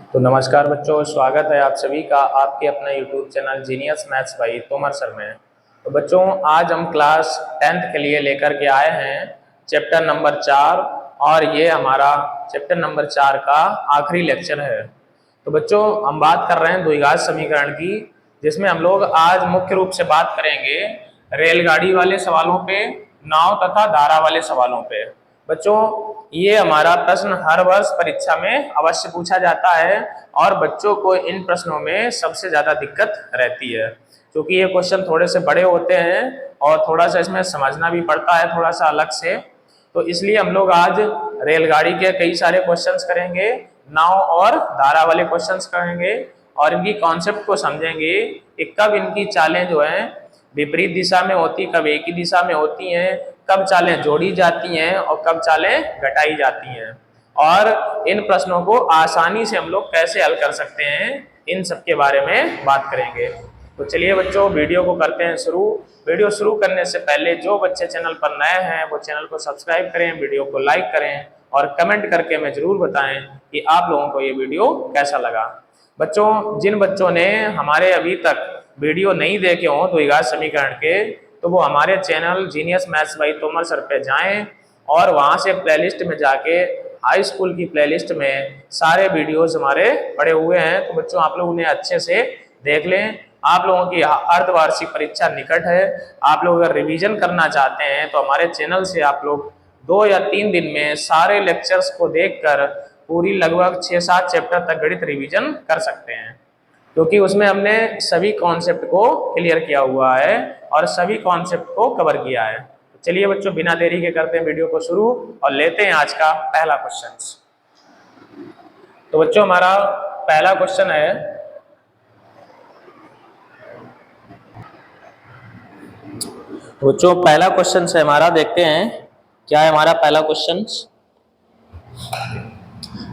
तो नमस्कार बच्चों, स्वागत है आप सभी का आपके अपना YouTube channel genius maths by Tomar sir में। तो बच्चों, आज हम क्लास 10th के लिए लेकर के आए हैं चैप्टर नंबर 4 और ये हमारा चैप्टर नंबर 4 का आखिरी लेक्चर है। तो बच्चों, हम बात कर रहे हैं द्विघात समीकरण की, जिसमें हम लोग आज मुख्य रूप से बात करेंगे रेलगाड़ी वाले सवालों पे, नाव तथा धारा वाले सवालों पे। बच्चों, ये हमारा प्रश्न हर वर्ष परीक्षा में अवश्य पूछा जाता है और बच्चों को इन प्रश्नों में सबसे ज्यादा दिक्कत रहती है, क्योंकि ये क्वेश्चन थोड़े से बड़े होते हैं और थोड़ा सा इसमें समझना भी पड़ता है थोड़ा सा अलग से। तो इसलिए हम लोग आज रेलगाड़ी के कई सारे क्वेश्चंस करेंगे, नाव और धारा वाले क्वेश्चंस करेंगे और इनकी कॉन्सेप्ट को समझेंगे कि कब इनकी चालें जो हैं विपरीत दिशा में होती, कब एक ही दिशा में होती हैं, कब चालें जोड़ी जाती हैं और कब चालें घटाई जाती हैं, और इन प्रश्नों को आसानी से हम लोग कैसे हल कर सकते हैं, इन सब के बारे में बात करेंगे। तो चलिए बच्चों, वीडियो को करते हैं शुरू। वीडियो शुरू करने से पहले जो बच्चे चैनल पर नए हैं वो चैनल को सब्सक्राइब करें, वीडियो को लाइक करें और कमेंट करके हमें जरूर बताएं कि आप लोगों को ये वीडियो कैसा लगा। बच्चों, जिन बच्चों ने हमारे अभी तक वीडियो नहीं देखे हों द्विघात समीकरण के, तो वो हमारे channel genius maths by Tomar sir पे जाएं और वहां से प्लेलिस्ट में जाके हाई स्कूल की प्लेलिस्ट में सारे वीडियोस हमारे पड़े हुए हैं। तो बच्चों, आप लोग उन्हें अच्छे से देख लें। आप लोगों की अर्धवार्षिक परीक्षा निकट है, आप लोग अगर रिवीजन करना चाहते हैं तो हमारे चैनल से आप लोग 2 या 3 दिन में सारे लेक्चर्स को देखकर पूरी लगभग 6-7 चैप्टर तक गणित रिवीजन कर सकते हैं, क्योंकि उसमें हमने सभी कॉन्सेप्ट को क्लियर किया हुआ है और सभी कॉन्सेप्ट को कवर किया है। तो चलिए बच्चों, बिना देरी के करते हैं वीडियो को शुरू और लेते हैं आज का पहला क्वेश्चन। तो बच्चों, हमारा पहला क्वेश्चन है, बच्चों पहला क्वेश्चन है हमारा, देखते हैं क्या है हमारा पहला क्वेश्चन।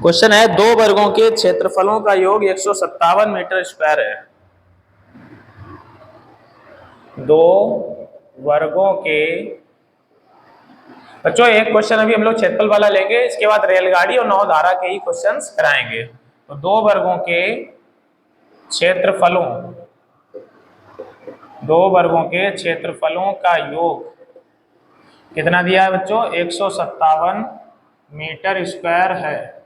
क्वेश्चन है, दो वर्गों के क्षेत्रफलों का योग 157 मीटर स्क्वायर है। दो वर्गों के, बच्चों एक क्वेश्चन अभी हम लोग क्षेत्रफल वाला लेंगे, इसके बाद रेलगाड़ी और नाव धारा के ही क्वेश्चंस कराएंगे। तो दो वर्गों के क्षेत्रफलों, दो वर्गों के क्षेत्रफलों का योग कितना दिया है बच्चों? 157 मीटर स्क्वायर है।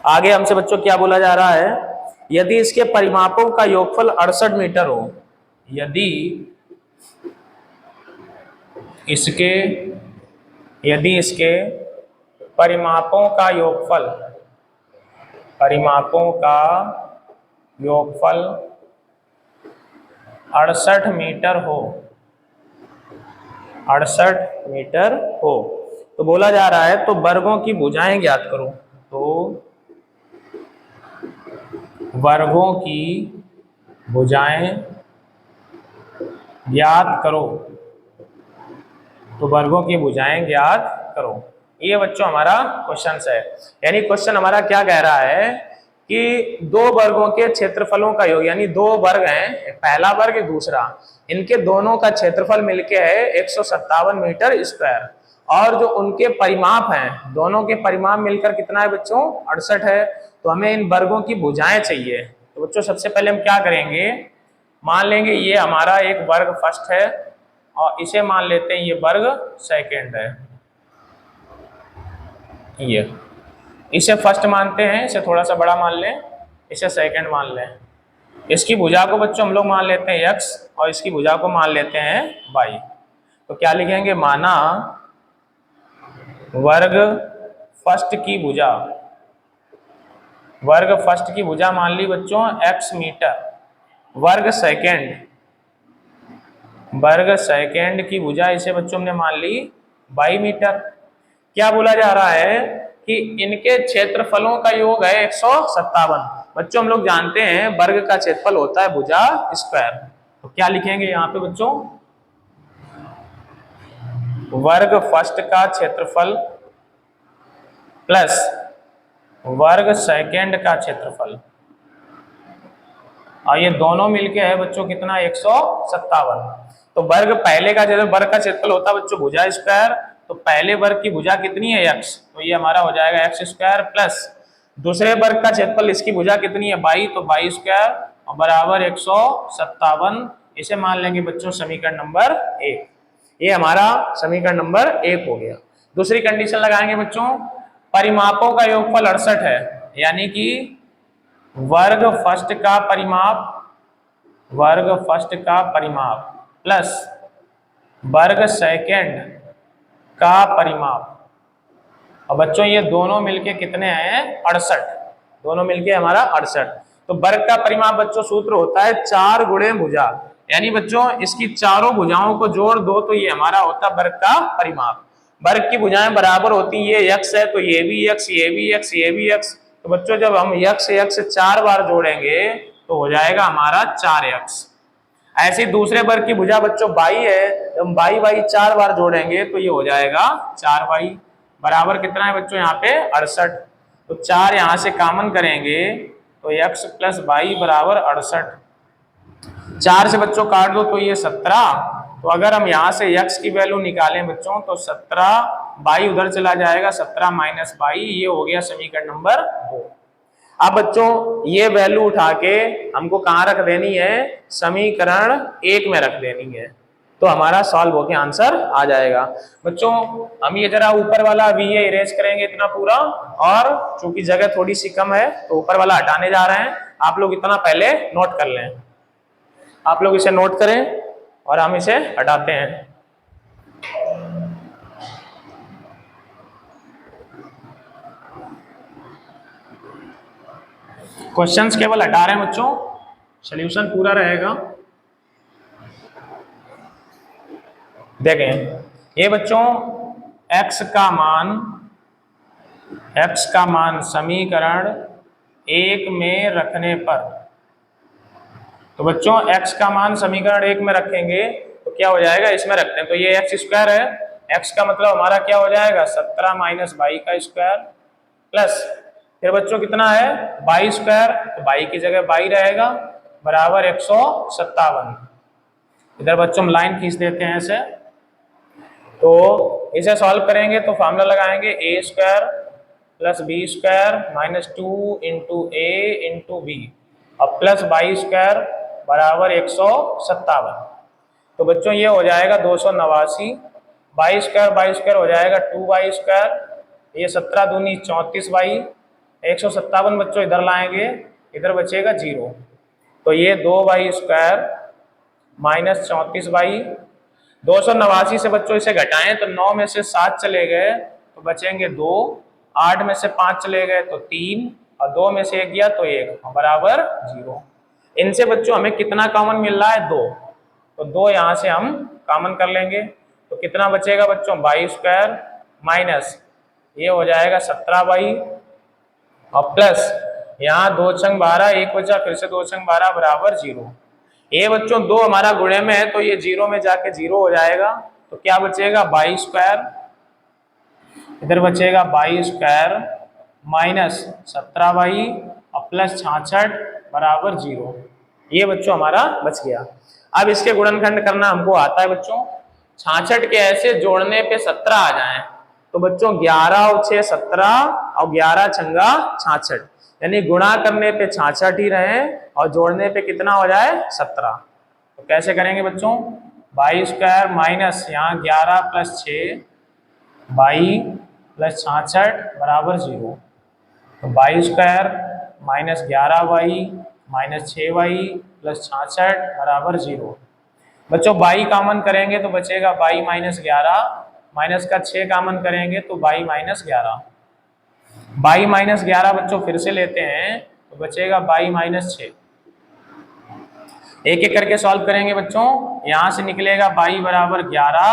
आगे हमसे बच्चों क्या बोला जा रहा है? यदि इसके परिमापों का योगफल 68 मीटर हो, यदि इसके परिमापों का योगफल, परिमापों का योगफल 68 मीटर हो, 68 मीटर हो, तो बोला जा रहा है तो वर्गों की भुजाएं ज्ञात करो। तो वर्गों की भुजाएं ज्ञात करो, तो वर्गों की भुजाएं ज्ञात करो। ये बच्चों हमारा क्वेश्चन है। यानी क्वेश्चन हमारा क्या कह रहा है कि दो वर्गों के क्षेत्रफलों का योग, यानी दो वर्ग हैं, पहला वर्ग दूसरा, इनके दोनों का क्षेत्रफल मिलके है 157 मीटर स्क्वायर, और जो उनके परिमाप हैं, दोनों के परिमाप मिलकर कितना है बच्चों? 68 है। तो हमें इन वर्गों की भुजाएं चाहिए। तो बच्चों सबसे पहले हम क्या करेंगे, मान लेंगे ये हमारा एक वर्ग फर्स्ट है और इसे मान लेते हैं ये वर्ग सेकंड है। ये इसे फर्स्ट मानते हैं, इसे थोड़ा सा बड़ा मान लें, इसे सेकंड मान लें। इसकी भुजा को बच्चों हम लोग मान लेते हैं x और इसकी भुजा को मान लेते हैं y। तो क्या लिखेंगे? माना वर्ग फर्स्ट की भुजा, वर्ग फर्स्ट की भुजा मान ली बच्चों x मीटर, वर्ग सेकंड की भुजा इसे बच्चों हमने मान ली y मीटर। क्या बोला जा रहा है कि इनके क्षेत्रफलों का योग है 157। बच्चों हम लोग जानते हैं वर्ग का क्षेत्रफल होता है भुजा स्क्वायर। तो क्या लिखेंगे यहाँ पे बच्चों? वर्ग फर्स्ट का क्षेत्रफल प्लस वर्ग सेकंड का क्षेत्रफल, और ये दोनों मिलके है बच्चों कितना? 157। तो वर्ग पहले का जैसे वर्ग का क्षेत्रफल होता है बच्चों भुजा स्क्वायर, तो पहले वर्ग की भुजा कितनी है? x, तो ये हमारा हो जाएगा x स्क्वायर प्लस दूसरे वर्ग का क्षेत्रफल इसकी भुजा कितनी है 22, तो 22 स्क्वायर और बराबर 157। इसे मान लेंगे बच्चों समीकरण नंबर 1। ये हमारा समीकरण नंबर 1 हो गया। दूसरी कंडीशन लगाएंगे बच्चों, परिमापों का योगफल 68 है, यानी कि वर्ग फर्स्ट का परिमाप प्लस वर्ग सेकंड का परिमाप। और बच्चों ये दोनों मिलके कितने हैं 68, दोनों मिलके हमारा 68। तो वर्ग का परिमाप बच्चों सूत्र होता है 4 गुणे भुजा, यानी बच्चों इसकी चारों भुजाओं को जोड़ दो तो ये हमारा होता है वर्ग का परिमाप। वर्ग की भुजाएं बराबर होती है, ये x है तो ये भी x, ये भी x, ये भी x। तो बच्चों जब हम x 4 बार जोड़ेंगे तो हो जाएगा हमारा 4x। ऐसे दूसरे वर्ग की भुजा बच्चों y है, जब हम y 4 बार जोड़ेंगे तो ये हो जाएगा 4y बराबर कितना है बच्चों यहाँ पे 68। तो 4 यहाँ से कॉमन करेंगे तो x प्लस वाई बराबर 68। 4 से बच्चों काट दो तो ये 17। तो अगर हम यहाँ से x की वैल्यू निकालें बच्चों तो 17, y उधर चला जाएगा 17 माइनस वाई, ये हो गया समीकरण नंबर 2। अब बच्चों ये वैल्यू उठा के हमको कहाँ रख देनी है, समीकरण 1 में रख देनी है, तो हमारा सॉल्व होके आंसर आ जाएगा। बच्चों हम ये जरा ऊपर वाला अभी ये इरेज करेंगे इतना पूरा, और चूंकि जगह थोड़ी सी कम है तो ऊपर वाला हटाने जा रहे हैं। आप लोग इतना पहले नोट कर लें, आप लोग इसे नोट करें और हम इसे हटाते हैं। क्वेश्चंस केवल हटा रहे हैं बच्चों, सॉल्यूशन पूरा रहेगा। देखें ये बच्चों x का मान समीकरण 1 में रखने पर, तो बच्चों x का मान समीकरण 1 में रखेंगे तो क्या हो जाएगा, इसमें रखते हैं तो ये x स्क्वायर है, x का मतलब हमारा क्या हो जाएगा 17 माइनस वाई का स्क्वायर प्लस फिर बच्चों कितना है वाई स्क्वायर, तो वाई की जगह वाई रहेगा बराबर 157। इधर बच्चों हम लाइन खींच देते हैं ऐसे, तो इसे सॉल्व करेंगे तो फॉर्मूला लगाएंगे A square plus B square minus 2 into A into B और प्लस वाई स्क्वायर बराबर 157। तो बच्चों ये हो जाएगा 289, वाई स्क्वायर हो जाएगा 2y स्क्वायर, ये 17 दूनी 34 वाई, 157 बच्चों इधर लाएंगे, इधर बचेगा 0, तो ये 2y स्क्वायर माइनस 34 वाई। 289 से बच्चों इसे घटाएं तो 9 में से 7 चले गए तो बचेंगे 2, 8 में से 5 चले गए तो 3 और 2 में से 1 गया तो 1 बराबर 0। इनसे बच्चों हमें कितना कॉमन मिल रहा है 2, तो 2 यहाँ से हम कॉमन कर लेंगे तो कितना बचेगा बच्चों वाई स्क्वायर माइनस ये हो जाएगा 17 वाई और प्लस यहाँ 2 छंग 12, 1 बचा फिर से 2 छंग 12 बराबर 0। ये बच्चों 2 हमारा गुणे में है तो ये 0 में जाके 0 हो जाएगा, तो क्या बचेगा वाई स्क्वायर, इधर बचेगा वाई स्क्वायर माइनस 17 वाई और प्लस 66 बराबर 0। ये बच्चों हमारा बच गया। अब इसके गुणनखंड करना हमको आता है बच्चों, 66 के ऐसे जोड़ने पे 17 आ जाए तो बच्चों 11 और 6 17 और 11 छंगा 66, यानी गुणा करने पे 66 ही रहे और जोड़ने पे कितना हो जाए 17। तो कैसे करेंगे बच्चों, वाई स्क्वायर माइनस यहाँ 11 प्लस 6 वाई प्लस 66 बराबर 0, तो Y square minus 11 Y minus 6 Y plus 66 बराबर 0। बच्चों वाई कॉमन करेंगे तो बचेगा वाई माइनस 11, माइनस का 6 कॉमन करेंगे तो वाई माइनस 11, वाई माइनस 11 बच्चों फिर से लेते हैं तो बचेगा वाई माइनस 6। एक एक करके सॉल्व करेंगे बच्चों, यहाँ से निकलेगा वाई बराबर 11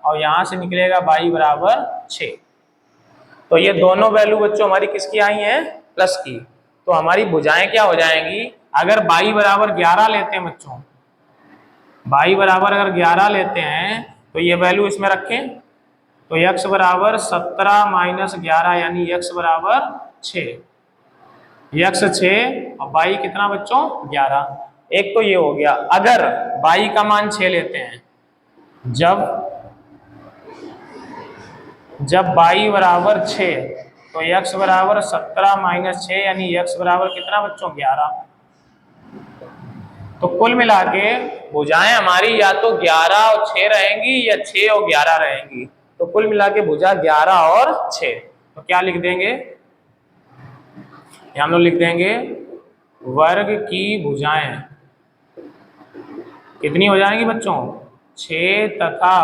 और यहाँ से निकलेगा वाई बराबर 6। तो ये दोनों वैल्यू बच्चों हमारी किसकी आई हैं प्लस की, तो हमारी भुजाएं क्या हो जाएंगी, अगर वाई बराबर 11 लेते हैं बच्चों, वाई बराबर अगर 11 लेते हैं तो ये वैल्यू इसमें रखें तो x बराबर 17 माइनस 11 यानी x बराबर 6, x 6 और y कितना बच्चों 11। एक तो ये हो गया। अगर y का मान 6 लेते हैं, जब y बराबर 6 तो x बराबर 17 माइनस 6 यानी x बराबर कितना बच्चों 11। तो कुल मिला के भुजाएं हमारी या तो 11 और 6 रहेंगी या 6 और 11 रहेंगी। तो कुल मिला के भुजा 11 और 6। तो क्या लिख देंगे, हम लोग लिख देंगे वर्ग की भुजाएं कितनी हो जाएंगी बच्चों 6 तथा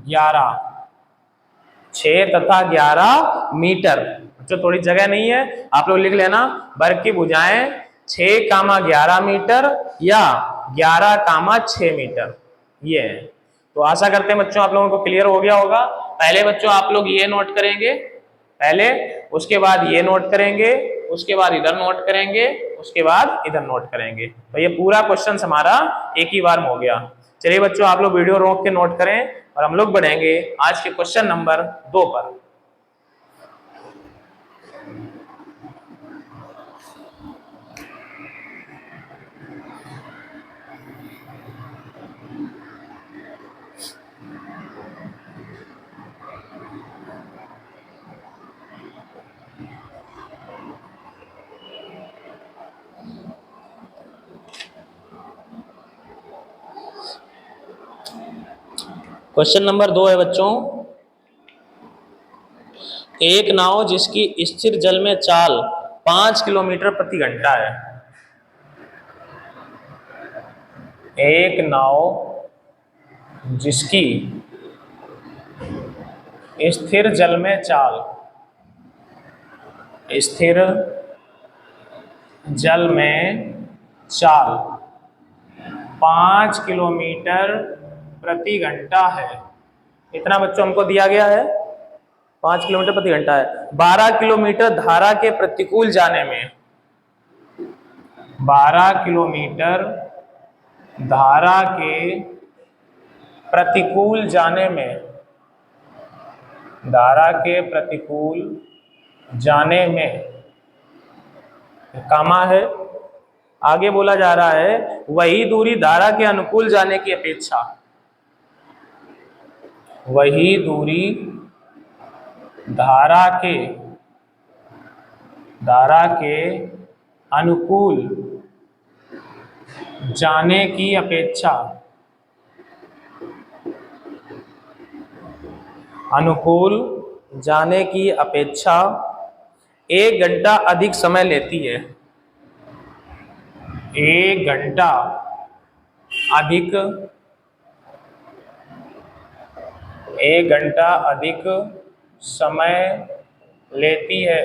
11, 6 तथा 11 मीटर। बच्चों थोड़ी जगह नहीं है, आप लोग लिख लेना वर्ग की भुजाएं 6 कामा 11 मीटर या 11 कामा 6 मीटर ये है। तो आशा करते हैं बच्चों आप लोगों को क्लियर हो गया होगा। पहले बच्चों आप लोग ये नोट करेंगे पहले, उसके बाद ये नोट करेंगे, उसके बाद इधर नोट करेंगे, उसके बाद इधर नोट करेंगे। तो ये पूरा क्वेश्चन हमारा एक ही बार में हो गया। चलिए बच्चों आप लोग वीडियो रोक के नोट करें और हम लोग बढ़ेंगे आज के क्वेश्चन नंबर 2 पर। क्वेश्चन नंबर 2 है बच्चों, एक नाव जिसकी स्थिर जल में चाल 5 किलोमीटर प्रति घंटा है। एक नाव जिसकी स्थिर जल में चाल, स्थिर जल में चाल 5 किलोमीटर प्रति घंटा है। इतना बच्चों हमको दिया गया है 5 किलोमीटर प्रति घंटा है। 12 किलोमीटर धारा के प्रतिकूल जाने में, 12 किलोमीटर धारा के प्रतिकूल जाने में, धारा के प्रतिकूल जाने में कामा है, आगे बोला जा रहा है वही दूरी धारा के अनुकूल जाने की अपेक्षा, वही दूरी धारा के अनुकूल जाने की अपेक्षा, अनुकूल जाने की अपेक्षा 1 घंटा अधिक समय लेती है। 1 घंटा अधिक, 1 घंटा अधिक समय लेती है।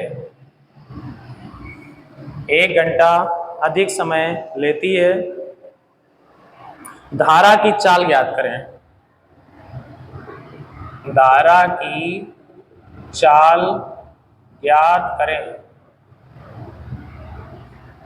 1 घंटा अधिक समय लेती है। धारा की चाल ज्ञात करें, धारा की चाल ज्ञात करें।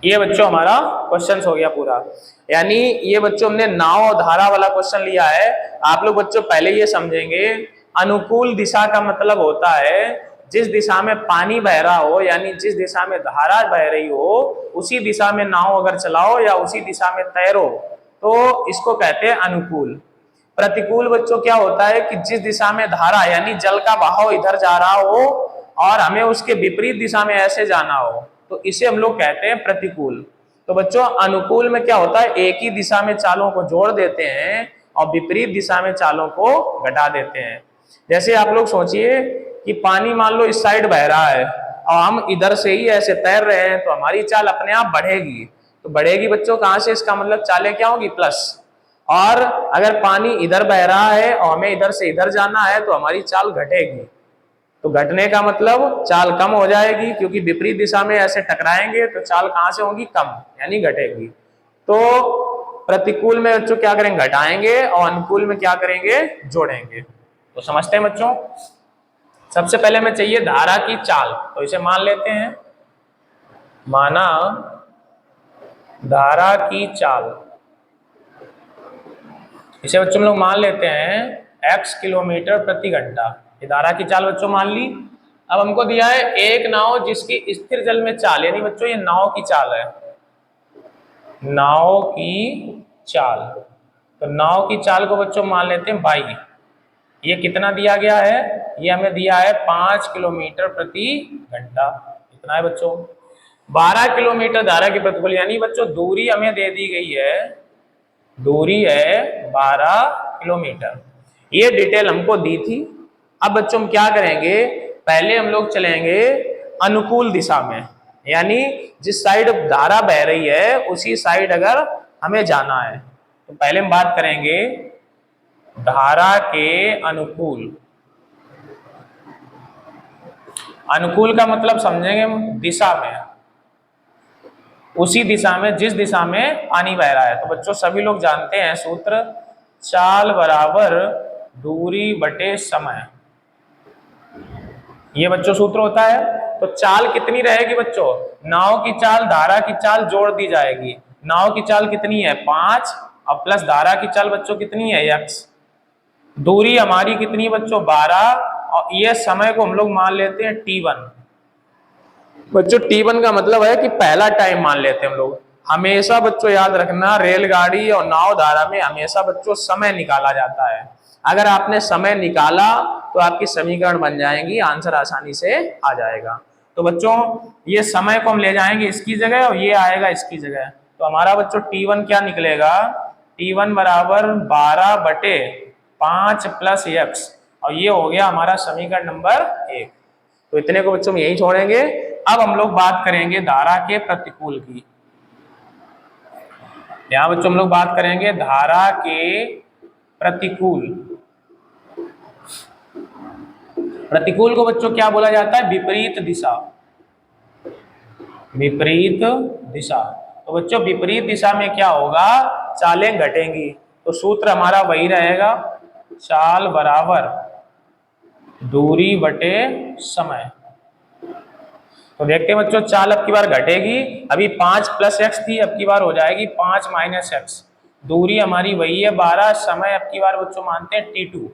ये बच्चों हमारा क्वेश्चन हो गया पूरा। यानी ये बच्चों हमने नाव और धारा वाला क्वेश्चन लिया है। आप लोग बच्चों पहले ये समझेंगे अनुकूल दिशा का मतलब होता है जिस दिशा में पानी बह रहा हो, यानी जिस दिशा में धारा बह रही हो उसी दिशा में नाव अगर चलाओ या उसी दिशा में तैरो तो इसको कहते हैं अनुकूल। प्रतिकूल बच्चों क्या होता है कि जिस दिशा में धारा यानी जल का बहाव इधर जा रहा हो और हमें उसके विपरीत दिशा में ऐसे जाना हो तो इसे हम लोग कहते हैं प्रतिकूल। तो बच्चों अनुकूल में क्या होता है एक ही दिशा में चालों को जोड़ देते हैं और विपरीत दिशा में चालों को घटा देते हैं। जैसे आप लोग सोचिए कि पानी मान लो इस साइड बह रहा है और हम इधर से ही ऐसे तैर रहे हैं तो हमारी चाल अपने आप बढ़ेगी। तो बढ़ेगी बच्चों कहां से, इसका मतलब चालें क्या होगी प्लस। और अगर पानी इधर बह रहा है और हमें इधर से इधर जाना है तो हमारी चाल घटेगी। तो घटने का मतलब चाल कम हो जाएगी क्योंकि विपरीत दिशा में ऐसे टकराएंगे तो चाल कहां से होगी, कम यानी घटेगी। तो प्रतिकूल में बच्चों क्या करेंगे, घटाएंगे और अनुकूल में क्या करेंगे, जोड़ेंगे। तो समझते हैं बच्चों। सबसे पहले हमें चाहिए धारा की चाल, तो इसे मान लेते हैं, माना धारा की चाल, इसे बच्चों हम लोग मान लेते हैं x किलोमीटर प्रति घंटा। ये धारा की चाल बच्चों मान ली। अब हमको दिया है एक नाव जिसकी स्थिर जल में चाल, यानी बच्चों ये नाव की चाल है, नाव की चाल। तो नाव की चाल को बच्चों मान लेते हैं 22। ये कितना दिया गया है, ये हमें दिया है 5 किलोमीटर प्रति घंटा। कितना है बच्चों? 12 किलोमीटर धारा की प्रतिकूल, यानी बच्चों दूरी हमें दे दी गई है, दूरी है 12 किलोमीटर। ये डिटेल हमको दी थी। अब बच्चों हम क्या करेंगे, पहले हम लोग चलेंगे अनुकूल दिशा में, यानी जिस साइड धारा बह रही है उसी साइड अगर हमें जाना है, तो पहले हम बात करेंगे धारा के अनुकूल। अनुकूल का मतलब समझेंगे हम दिशा में, उसी दिशा में जिस दिशा में पानी बह रहा है। तो बच्चों सभी लोग जानते हैं सूत्र, चाल बराबर दूरी बटे समय, ये बच्चों सूत्र होता है। तो चाल कितनी रहेगी बच्चों? नाव की चाल धारा की चाल जोड़ दी जाएगी। नाव की चाल कितनी है? 5 और प्लस धारा की चाल बच्चों कितनी है? x। दूरी हमारी कितनी है बच्चों? 12, और ये समय को हम लोग मान लेते हैं t1। बच्चों t1 का मतलब है कि पहला टाइम मान लेते हैं हम लोग। हमेशा बच्चों याद रखना, रेलगाड़ी और नाव धारा में हमेशा बच्चों समय निकाला जाता है। अगर आपने समय निकाला तो आपकी समीकरण बन जाएंगी, आंसर आसानी से आ जाएगा। तो बच्चों ये समय को हम ले जाएंगे इसकी जगह और ये आएगा इसकी जगह। तो हमारा बच्चों t1 क्या निकलेगा? t1 बराबर 12 बटे 5 प्लस x, और ये हो गया हमारा समीकरण नंबर 1। तो इतने को बच्चों हम यही छोड़ेंगे। अब हम लोग बात करेंगे धारा के प्रतिकूल की। यहां बच्चों हम लोग बात करेंगे धारा के प्रतिकूल। प्रतिकूल को बच्चों क्या बोला जाता है? विपरीत दिशा। विपरीत दिशा। तो बच्चों विपरीत दिशा में क्या होगा? चालें घटेंगी। तो सूत्र हमारा वही रहेगा, चाल बराबर दूरी बटे समय। तो देखते हैं बच्चों, चाल अब की बार घटेगी, अभी 5 प्लस x थी, अब की बार हो जाएगी 5 माइनस x। दूरी हमारी वही है 12, समय अब की बार बच्चों मानते हैं t2।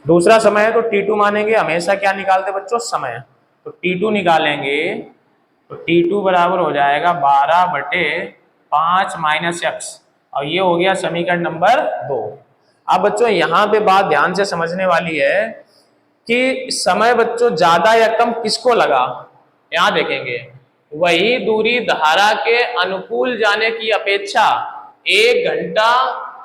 दूसरा समय है तो t2 मानेंगे, हमेशा क्या निकालते बच्चों? समय। तो t2 निकालेंगे तो t2 बराबर हो जाएगा 12 बटे 5 माइनस x, और ये हो गया समीकरण नंबर 2। अब बच्चों यहाँ पे बात ध्यान से समझने वाली है कि समय बच्चों ज्यादा या कम किसको लगा। यहाँ देखेंगे, वही दूरी धारा के अनुकूल जाने की अपेक्षा 1 घंटा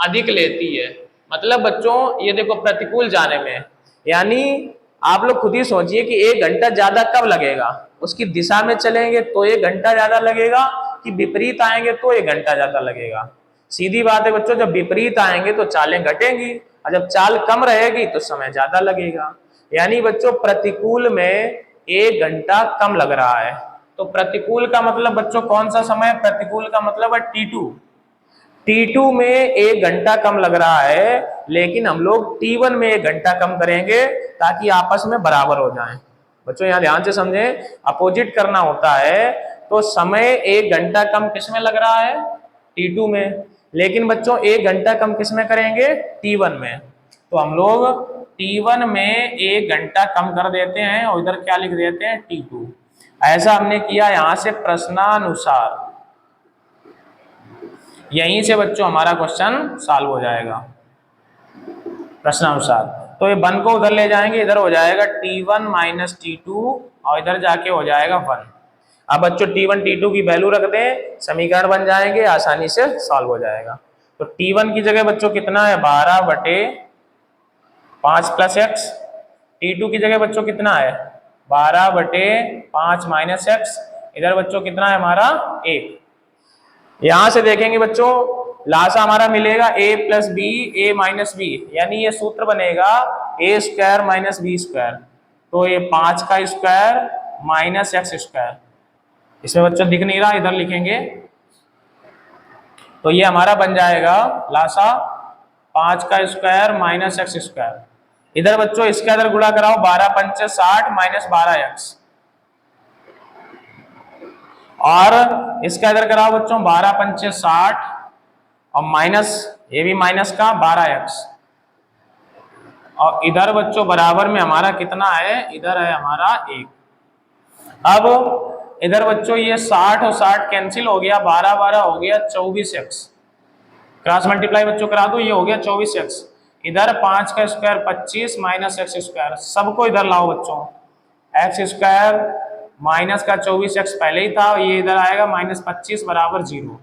अधिक लेती है। मतलब बच्चों ये देखो प्रतिकूल जाने में, यानी आप लोग खुद ही सोचिए कि 1 घंटा ज्यादा कब लगेगा? उसकी दिशा में चलेंगे तो 1 घंटा ज्यादा लगेगा, कि विपरीत आएंगे तो 1 घंटा ज्यादा लगेगा? सीधी बात है बच्चों, जब विपरीत आएंगे तो चालें घटेंगी, और जब चाल कम रहेगी तो समय ज्यादा लगेगा। यानी बच्चों प्रतिकूल में 1 घंटा कम लग रहा है। तो प्रतिकूल का मतलब बच्चों कौन सा समय? प्रतिकूल का मतलब है t2। t2 में 1 घंटा कम लग रहा है, लेकिन हम लोग t1 में 1 घंटा कम करेंगे ताकि आपस में बराबर हो जाएं। बच्चों यहाँ ध्यान से समझें, अपोजिट करना होता है। तो समय 1 घंटा कम किस में लग रहा है? t2 में। लेकिन बच्चों 1 घंटा कम किस में करेंगे? t1 में। तो हम लोग t1 में 1 घंटा कम कर देते हैं और इधर क्या लिख देते हैं? t2। ऐसा हमने किया यहां से प्रश्नानुसार। यहीं से बच्चों हमारा क्वेश्चन सॉल्व हो जाएगा प्रश्नानुसार। तो ये 1 को उधर ले जाएंगे, इधर हो जाएगा t1 माइनस t2, और इधर जाके हो जाएगा 1। अब बच्चों t1 t2 की वैल्यू रख दें, समीकरण बन जाएंगे, आसानी से सॉल्व हो जाएगा। तो t1 की जगह बच्चों कितना है? 12 बटे 5 प्लस x। t2 की जगह बच्चों कितना है? 12 बटे 5 माइनस x। इधर बच्चों कितना है हमारा? 1। यहां से देखेंगे बच्चों, लासा हमारा मिलेगा a plus B, A minus B, यानी ये सूत्र बनेगा a square minus B square. तो ये 5 का स्क्वायर माइनस x स्क्वायर। इसमें बच्चों दिख नहीं रहा, इधर लिखेंगे। तो ये हमारा बन जाएगा लासा 5 का स्क्वायर माइनस x स्क्वायर। इधर बच्चों इसके अंदर गुणा कराओ, 12 पंचे 60 माइनस 12x, और इसका इधर कराओ बच्चों 12 पंचे 60 और माइनस, ये भी माइनस का 12x, और इधर बच्चों बराबर में हमारा कितना है? इधर है हमारा 1। अब इधर बच्चों ये 60 और 60 कैंसिल हो गया, 12 12 हो गया 24x। क्रॉस मल्टीप्लाई बच्चों करा दो, ये हो गया 24x। इधर 5 का स्क्वायर 25 माइनस एक्स स्क्वायर, सबको इधर लाओ बच्चों। एक्स स्क्वायर माइनस का 24x पहले ही था, ये इधर आएगा माइनस 25 बराबर 0।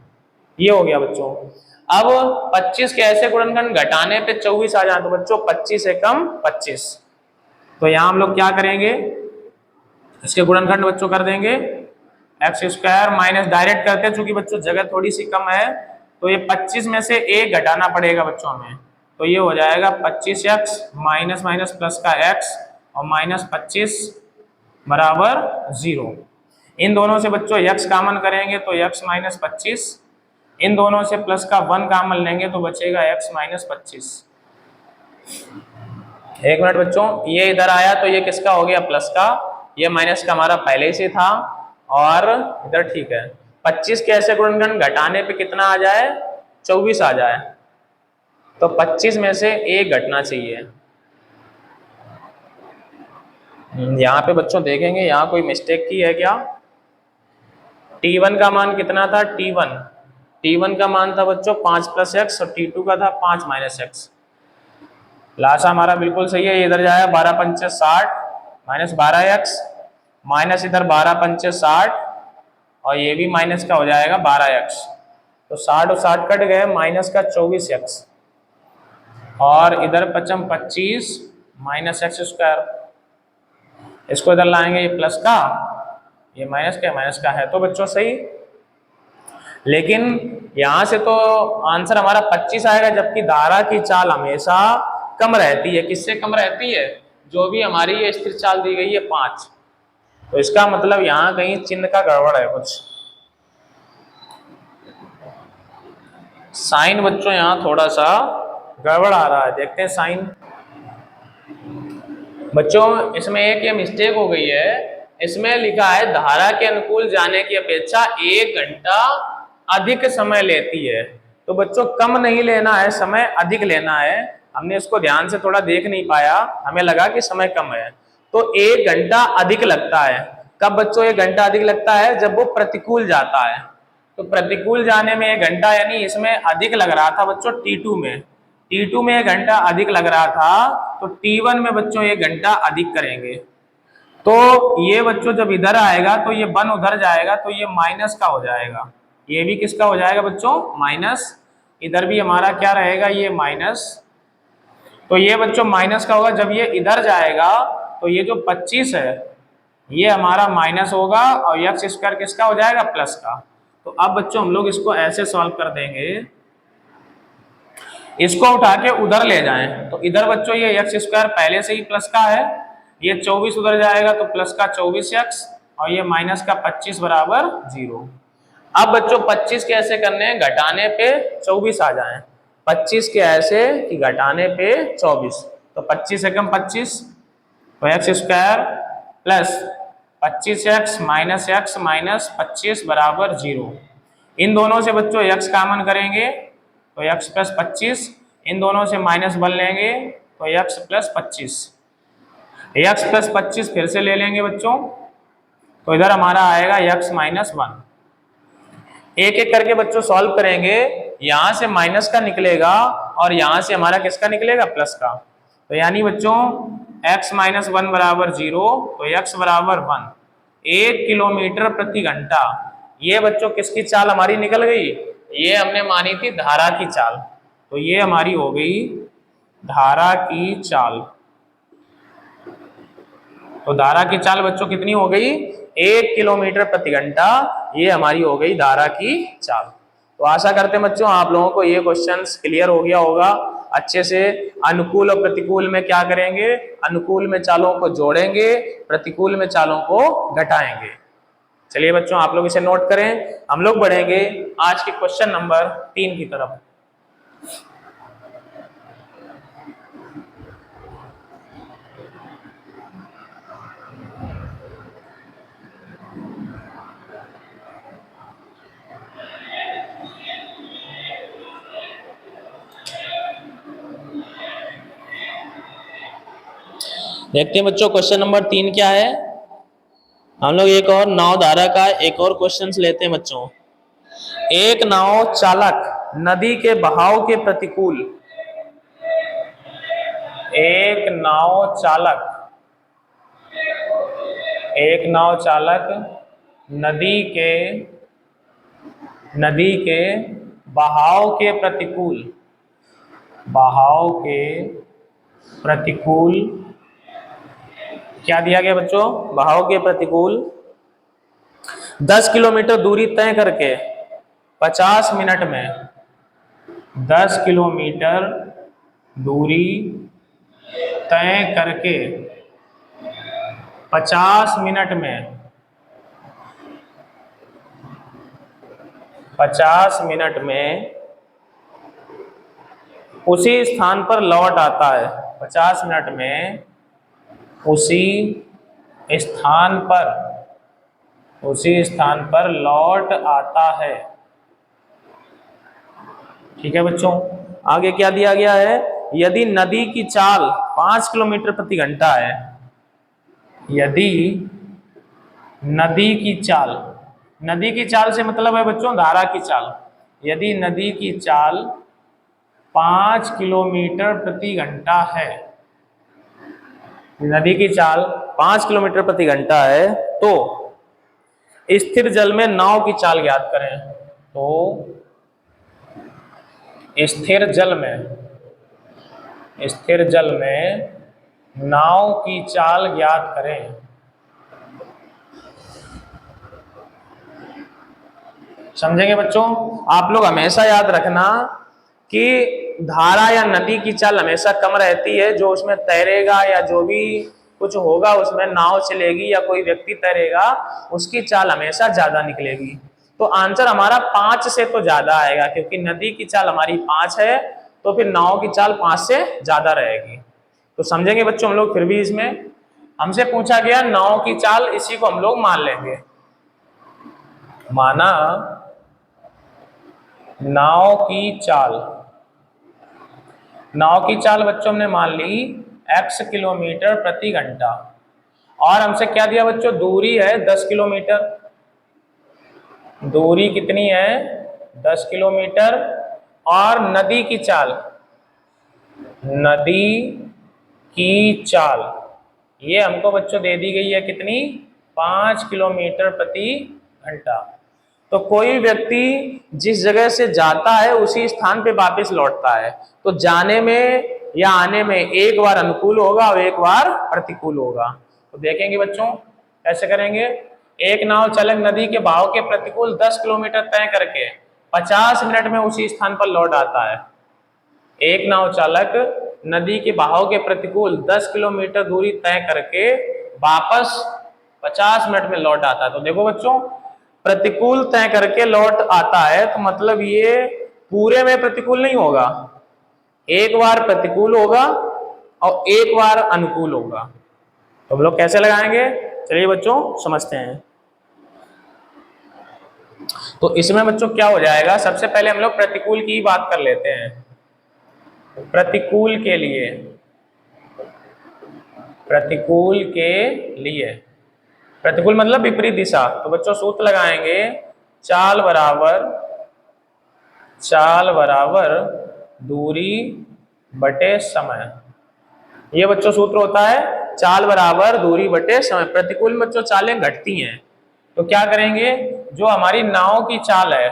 ये हो गया बच्चों। अब 25 के ऐसे गुणनखंड घटाने पे 24 आ जाए तो बच्चों 25 से कम 25, तो यहाँ हम लोग क्या करेंगे, इसके गुणनखंड बच्चों कर देंगे एक्स स्क्वायर माइनस, डायरेक्ट करते हैं चूंकि बच्चों जगह थोड़ी सी कम है, तो ये 25 में से एक घटाना पड़ेगा बच्चों हमें, तो ये हो जाएगा 25x माइनस माइनस प्लस का x और माइनस 25 बराबर 0। इन दोनों से बच्चों x कॉमन करेंगे तो x माइनस 25, इन दोनों से प्लस का 1 कॉमन लेंगे तो बचेगा x माइनस 25। एक मिनट बच्चों, ये इधर आया तो ये किसका हो गया, प्लस का, ये माइनस का हमारा पहले से था, और इधर ठीक है। 25 के ऐसे गुणनखंड घटाने पे कितना आ जाए, 24 आ जाए, तो 25 में से एक घटना चाहिए। यहाँ पे बच्चों देखेंगे यहाँ कोई मिस्टेक की है क्या। t1 का मान कितना था, t1 का मान था बच्चों 5 प्लस एक्स और t2 का था 5 माइनस एक्स। लासा हमारा बिल्कुल सही है, इधर जाएगा 12 पंचे 60 माइनस 12x माइनस इधर 12 पंचे 60 और ये भी माइनस का हो जाएगा 12x, तो 60 और 60 कट गए, माइनस का 24x और इधर पचम 25 माइनस एक्स स्क्वायर, इसको इधर लाएंगे ये प्लस का, ये माइनस का है, तो बच्चों सही। लेकिन यहां से तो आंसर हमारा 25 आएगा, जबकि धारा की चाल हमेशा कम रहती है। किससे कम रहती है, जो भी हमारी ये स्थिर चाल दी गई है 5, तो इसका मतलब यहाँ कहीं चिन्ह का गड़बड़ है कुछ। साइन बच्चों यहाँ थोड़ा सा गड़बड़ आ रहा है, देखते हैं साइन। बच्चों इसमें एक ये मिस्टेक हो गई है, इसमें लिखा है धारा के अनुकूल जाने की अपेक्षा 1 घंटा अधिक समय लेती है, तो बच्चों कम नहीं लेना है, समय अधिक लेना है। हमने इसको ध्यान से थोड़ा देख नहीं पाया, हमें लगा कि समय कम है, तो 1 घंटा अधिक लगता है। कब बच्चों 1 घंटा अधिक लगता है, जब वो प्रतिकूल जाता है, तो प्रतिकूल जाने में 1 घंटा, यानी इसमें अधिक लग रहा था बच्चों T2 में 1 घंटा अधिक लग रहा था, तो T1 में बच्चों 1 घंटा अधिक करेंगे। तो ये बच्चों जब इधर आएगा तो ये 1 उधर जाएगा तो ये माइनस का हो जाएगा, ये भी किसका हो जाएगा बच्चों, माइनस। इधर भी हमारा क्या रहेगा, ये माइनस, तो ये बच्चों माइनस का होगा। जब ये इधर जाएगा तो ये जो 25 है ये हमारा माइनस होगा और एक्स स्क्वायर किसका हो जाएगा, प्लस का। तो अब बच्चों हम लोग इसको ऐसे सॉल्व कर देंगे, इसको उठा के उधर ले जाएं तो इधर बच्चों ये एक्स स्क्वायर पहले से ही प्लस का है, ये 24 उधर जाएगा तो प्लस का 24x और ये माइनस का 25 बराबर 0। अब बच्चों 25 के ऐसे करने हैं घटाने पे 24 आ जाएं, 25 के ऐसे कि घटाने पे 24, तो 25 से कम 25, तो x square plus 25x minus x minus 25 बराबर 0। इन दोनों से बच्चों x कॉमन करेंगे तो x प्लस 25, इन दोनों से माइनस 1 लेंगे तो x प्लस 25, x प्लस 25 फिर से ले लेंगे बच्चों, तो इधर हमारा आएगा x माइनस 1। एक एक करके बच्चों सॉल्व करेंगे, यहां से माइनस का निकलेगा और यहां से हमारा किसका निकलेगा, प्लस का। तो यानी बच्चों x माइनस 1 बराबर 0, तो x बराबर 1, 1 किलोमीटर प्रति घंटा। ये बच्चों किसकी चाल हमारी निकल गई, ये हमने मानी थी धारा की चाल, तो ये हमारी हो गई धारा की चाल। तो धारा की चाल बच्चों कितनी हो गई, 1 किलोमीटर प्रति घंटा, ये हमारी हो गई धारा की चाल। तो आशा करते हैं बच्चों आप लोगों को ये क्वेश्चंस क्लियर हो गया होगा अच्छे से। अनुकूल और प्रतिकूल में क्या करेंगे, अनुकूल में चालों को जोड़ेंगे, प्रतिकूल में चालों को घटाएंगे। चलिए बच्चों आप लोग इसे नोट करें, हम लोग बढ़ेंगे आज के क्वेश्चन नंबर 3 की तरफ। देखते हैं बच्चों क्वेश्चन नंबर 3 क्या है। हम लोग एक और नाव धारा का एक और क्वेश्चन लेते हैं बच्चों। एक नाव चालक नदी के बहाव के प्रतिकूल एक नाव चालक नदी के बहाव के प्रतिकूल क्या दिया गया बच्चों? बहाव के प्रतिकूल 10 किलोमीटर दूरी तय करके 50 मिनट में 10 किलोमीटर दूरी तय करके 50 मिनट में उसी स्थान पर लौट आता है। 50 मिनट में उसी स्थान पर लौट आता है। ठीक है बच्चों, आगे क्या दिया गया है? यदि नदी की चाल 5 किलोमीटर प्रति घंटा है, यदि नदी की चाल से मतलब है बच्चों धारा की चाल। यदि नदी की चाल 5 किलोमीटर प्रति घंटा है, नदी की चाल 5 किलोमीटर प्रति घंटा है, तो स्थिर जल में नाव की चाल ज्ञात करें। तो स्थिर जल में नाव की चाल ज्ञात करें। समझेंगे बच्चों? आप लोग हमेशा याद रखना कि धारा या नदी की चाल हमेशा कम रहती है। जो उसमें तैरेगा या जो भी कुछ होगा, उसमें नाव चलेगी या कोई व्यक्ति तैरेगा, उसकी चाल हमेशा ज्यादा निकलेगी। तो आंसर हमारा 5 से तो ज्यादा आएगा, क्योंकि नदी की चाल हमारी 5 है, तो फिर नाव की चाल 5 से ज्यादा रहेगी। तो समझेंगे बच्चों हम लोग? फिर भी इसमें हमसे पूछा गया नाव की चाल, इसी को हम लोग मान लेंगे। माना नाव की चाल बच्चों हमने मान ली x किलोमीटर प्रति घंटा, और हमसे क्या दिया बच्चों? दूरी है 10 किलोमीटर। दूरी कितनी है? 10 किलोमीटर। और नदी की चाल ये हमको बच्चों दे दी गई है कितनी? 5 किलोमीटर प्रति घंटा। तो कोई व्यक्ति जिस जगह से जाता है उसी स्थान पे वापस लौटता है, तो जाने में या आने में एक बार अनुकूल होगा और एक बार प्रतिकूल होगा। तो देखेंगे बच्चों कैसे करेंगे। एक नाव चालक नदी के बहाव के प्रतिकूल 10 किलोमीटर तय करके 50 मिनट में उसी स्थान पर लौट आता है। एक नाव चालक नदी के बहाव के प्रतिकूल 10 किलोमीटर दूरी तय करके वापस 50 मिनट में लौट आता है। तो देखो बच्चों, प्रतिकूल तय करके लौट आता है, तो मतलब ये पूरे में प्रतिकूल नहीं होगा, एक बार प्रतिकूल होगा और एक बार अनुकूल होगा। तो हम लोग कैसे लगाएंगे? चलिए बच्चों समझते हैं। तो इसमें बच्चों क्या हो जाएगा? सबसे पहले हम लोग प्रतिकूल की बात कर लेते हैं। प्रतिकूल के लिए प्रतिकूल मतलब विपरीत दिशा। तो बच्चों सूत्र लगाएंगे, चाल बराबर दूरी बटे समय। ये बच्चों सूत्र होता है चाल बराबर दूरी बटे समय। प्रतिकूल में बच्चों चालें घटती हैं, तो क्या करेंगे? जो हमारी नाव की चाल है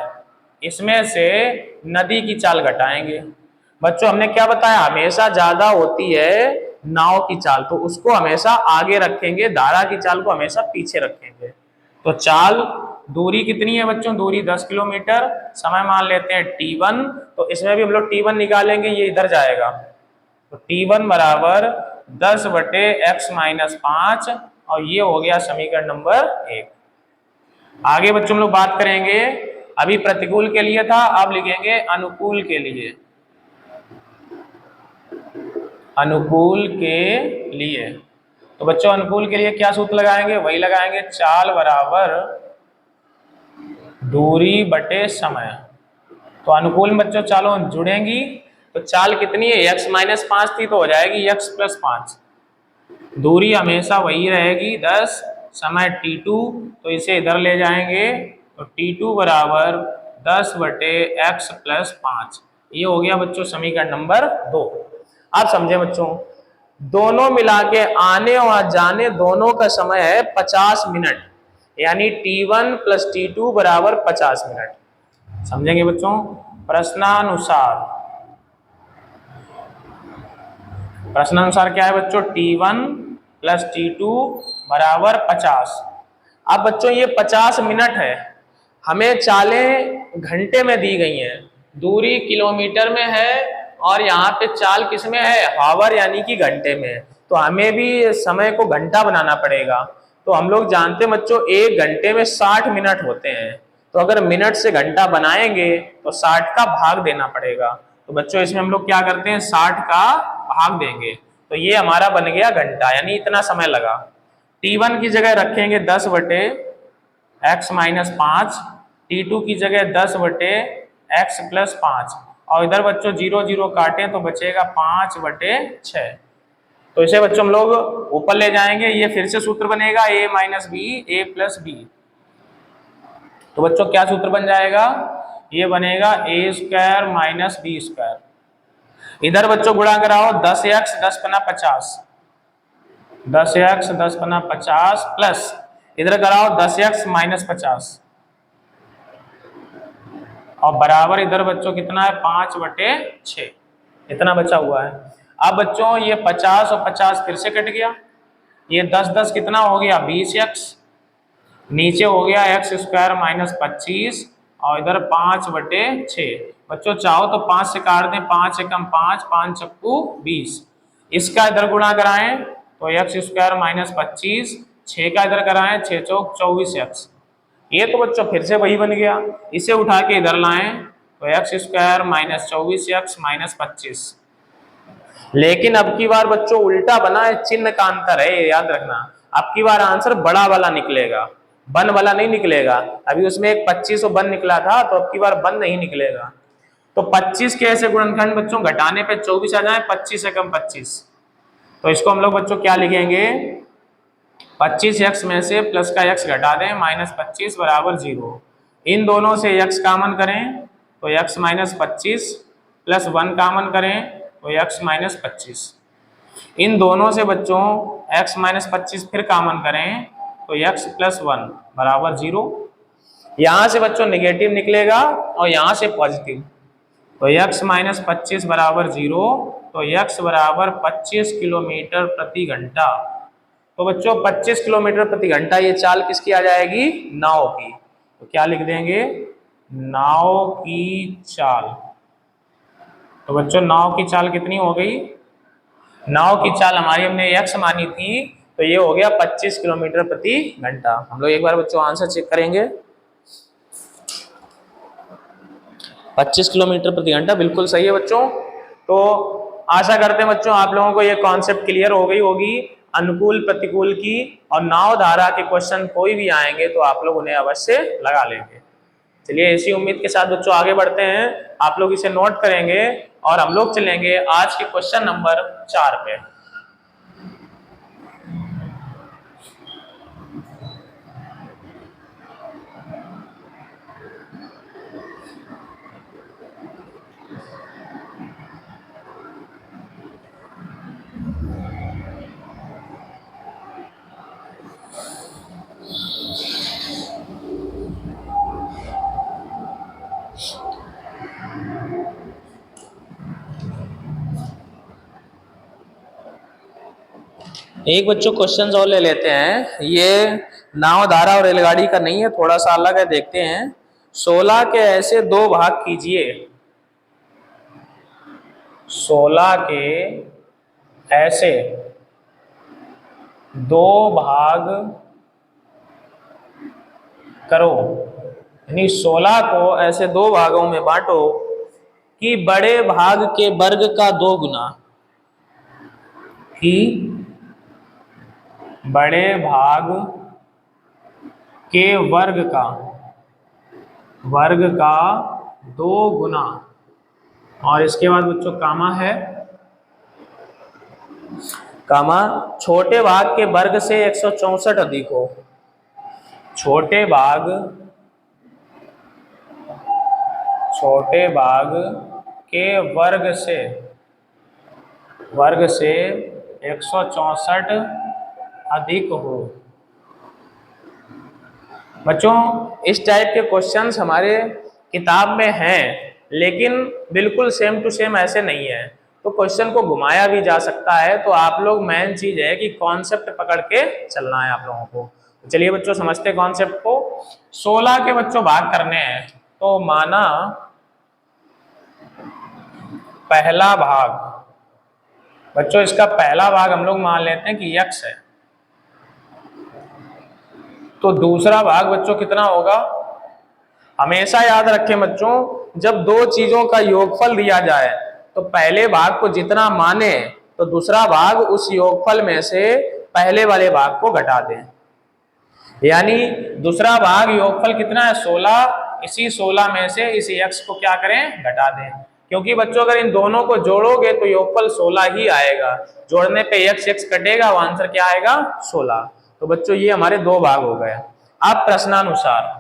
इसमें से नदी की चाल घटाएंगे। बच्चों हमने क्या बताया? हमेशा ज्यादा होती है नाव की चाल, तो उसको हमेशा आगे रखेंगे, धारा की चाल को हमेशा पीछे रखेंगे। तो चाल दूरी कितनी है बच्चों? दूरी 10 किलोमीटर, समय मान लेते हैं t1। तो इसमें भी हम लोग t1 निकालेंगे, ये इधर जाएगा। तो t1 बराबर 10 बटे x माइनस 5, और ये हो गया समीकरण नंबर 1। आगे बच्चों हम लोग बात करेंगे, अभी प्रतिकूल के लिए था, अब लिखेंगे अनुकूल के लिए। अनुकूल के लिए तो बच्चों अनुकूल के लिए क्या सूत्र लगाएंगे? वही लगाएंगे, चाल बराबर दूरी बटे समय। तो अनुकूल में बच्चों चालों जुड़ेंगी, तो चाल कितनी है? x माइनस 5 थी, तो हो जाएगी x प्लस 5। दूरी हमेशा वही रहेगी 10, समय t2, तो इसे इधर ले जाएंगे। तो t2 बराबर 10 बटे x प्लस 5। ये हो गया बच्चों समीकरण नंबर 2। आप समझे बच्चों? दोनों मिला के आने और जाने दोनों का समय है 50 मिनट, यानी T1 प्लस T2 बराबर 50 मिनट। समझेंगे बच्चों? प्रश्नानुसार क्या है बच्चों? T1 प्लस T2 बराबर 50। अब बच्चों ये 50 मिनट है, हमें चालें घंटे में दी गई हैं, दूरी किलोमीटर में है और यहाँ पे चाल किस में है? हावर यानी कि घंटे में। तो हमें भी समय को घंटा बनाना पड़ेगा। तो हम लोग जानते हैं बच्चों, एक घंटे में 60 मिनट होते हैं। तो अगर मिनट से घंटा बनाएंगे तो 60 का भाग देना पड़ेगा। तो बच्चों इसमें हम लोग क्या करते हैं? 60 का भाग देंगे, तो ये हमारा बन गया घंटा, यानी इतना समय लगा। T1 की जगह रखेंगे 10 बटे x माइनस 5, T2 की जगह 10 बटे x प्लस 5, और इधर बच्चों 0 0 काटे तो बचेगा 5 बटे 6। तो इसे बच्चों हम लोग ऊपर ले जाएंगे, ये फिर से सूत्र बनेगा a minus B A plus B. तो बच्चों क्या सूत्र बन जाएगा? ये बनेगा A square minus B square. इधर बच्चों गुणा कराओ, 10x 10 पना 50, 10x 10 पना 50 प्लस इधर कराओ 10x माइनस 50, और बराबर इधर बच्चों कितना है? 5 बटे 6, इतना बचा हुआ है। अब बच्चों ये 50 और 50 फिर से कट गया, ये 10 10 कितना हो गया? 20x, नीचे हो गया x स्क्वायर माइनस 25 और इधर 5 बटे 6। बच्चों चाहो तो 5 से काट दें, 5 एकम 5, 5 चक्कू 20। इसका इधर गुणा कराएं तो x स्क्वायर माइनस 25, 6 का इधर कराएं 6 चौक 24x। ये तो बच्चों फिर से वही बन गया, इसे उठा के इधर लाएं तो x square minus 24x minus 25। लेकिन अब की बार बच्चों उल्टा बना है, चिन्ह का अंतर है, ये याद रखना। अब की बार आंसर बड़ा वाला निकलेगा, बन वाला नहीं निकलेगा। अभी उसमें एक 25 बन निकला था, तो अब की बार बन नहीं निकलेगा। तो 25 के ऐसे गुणनखंड बच्चों घटाने पे 24 आ जाए, 25 एकम 25। तो इसको हम लोग बच्चों क्या लिखेंगे? 25x में से प्लस का x घटा दें, माइनस 25 बराबर 0। इन दोनों से x कॉमन करें तो x माइनस 25 प्लस 1 कॉमन करें तो x माइनस 25। इन दोनों से बच्चों x माइनस 25 फिर कॉमन करें तो x प्लस 1 बराबर 0। यहाँ से बच्चों निगेटिव निकलेगा और यहाँ से पॉजिटिव, तो x माइनस 25 बराबर 0, तो x बराबर 25 किलोमीटर प्रति घंटा। तो बच्चों 25 किलोमीटर प्रति घंटा ये चाल किसकी आ जाएगी? नाव की। तो क्या लिख देंगे? नाव की चाल। तो बच्चों नाव की चाल कितनी हो गई? नाव की चाल हमारी हमने x मानी थी, तो ये हो गया 25 किलोमीटर प्रति घंटा। हम लोग एक बार बच्चों आंसर चेक करेंगे। 25 किलोमीटर प्रति घंटा बिल्कुल सही है बच्चों। तो आशा करते हैं बच्चों आप लोगों को ये कॉन्सेप्ट क्लियर हो गई होगी अनुकूल प्रतिकूल की, और नाव धारा के क्वेश्चन कोई भी आएंगे तो आप लोग उन्हें अवश्य लगा लेंगे। चलिए इसी उम्मीद के साथ बच्चों आगे बढ़ते हैं, आप लोग इसे नोट करेंगे और हम लोग चलेंगे आज के क्वेश्चन नंबर 4 पे। एक बच्चों क्वेश्चन और ले लेते हैं, ये नाव धारा और रेलगाड़ी का नहीं है, थोड़ा सा अलग है, देखते हैं। 16 के ऐसे दो भाग कीजिए, 16 के ऐसे दो भाग करो, यानी 16 को ऐसे दो भागों में बांटो कि बड़े भाग के वर्ग का 2 गुना, कि बड़े भाग के वर्ग का 2 गुना, और इसके बाद बच्चों कामा है, कामा छोटे भाग के वर्ग से 164 अधिक हो, छोटे भाग के वर्ग से 164 अधिक हो। बच्चों इस टाइप के क्वेश्चंस हमारे किताब में हैं, लेकिन बिल्कुल सेम टू सेम ऐसे नहीं है, तो क्वेश्चन को घुमाया भी जा सकता है। तो आप लोग मेन चीज है कि कॉन्सेप्ट पकड़ के चलना है आप लोगों को। चलिए बच्चों समझते कॉन्सेप्ट को। 16 के बच्चों भाग करने हैं, तो माना पहला भाग, बच्चों इसका पहला भाग हम लोग मान लेते हैं कि x है, तो दूसरा भाग बच्चों कितना होगा। हमेशा याद रखें बच्चों, जब दो चीजों का योगफल दिया जाए तो पहले भाग को जितना माने तो दूसरा भाग उस योगफल में से पहले वाले भाग को घटा दें। यानी दूसरा भाग योगफल कितना है 16, इसी 16 में से इसी x को क्या करें घटा दें, क्योंकि बच्चों अगर इन दोनों को जोड़ोगे तो योगफल 16 ही आएगा। जोड़ने पे x कटेगा, वो आंसर क्या आएगा 16। तो बच्चों ये हमारे दो भाग हो गए। अब प्रश्नानुसार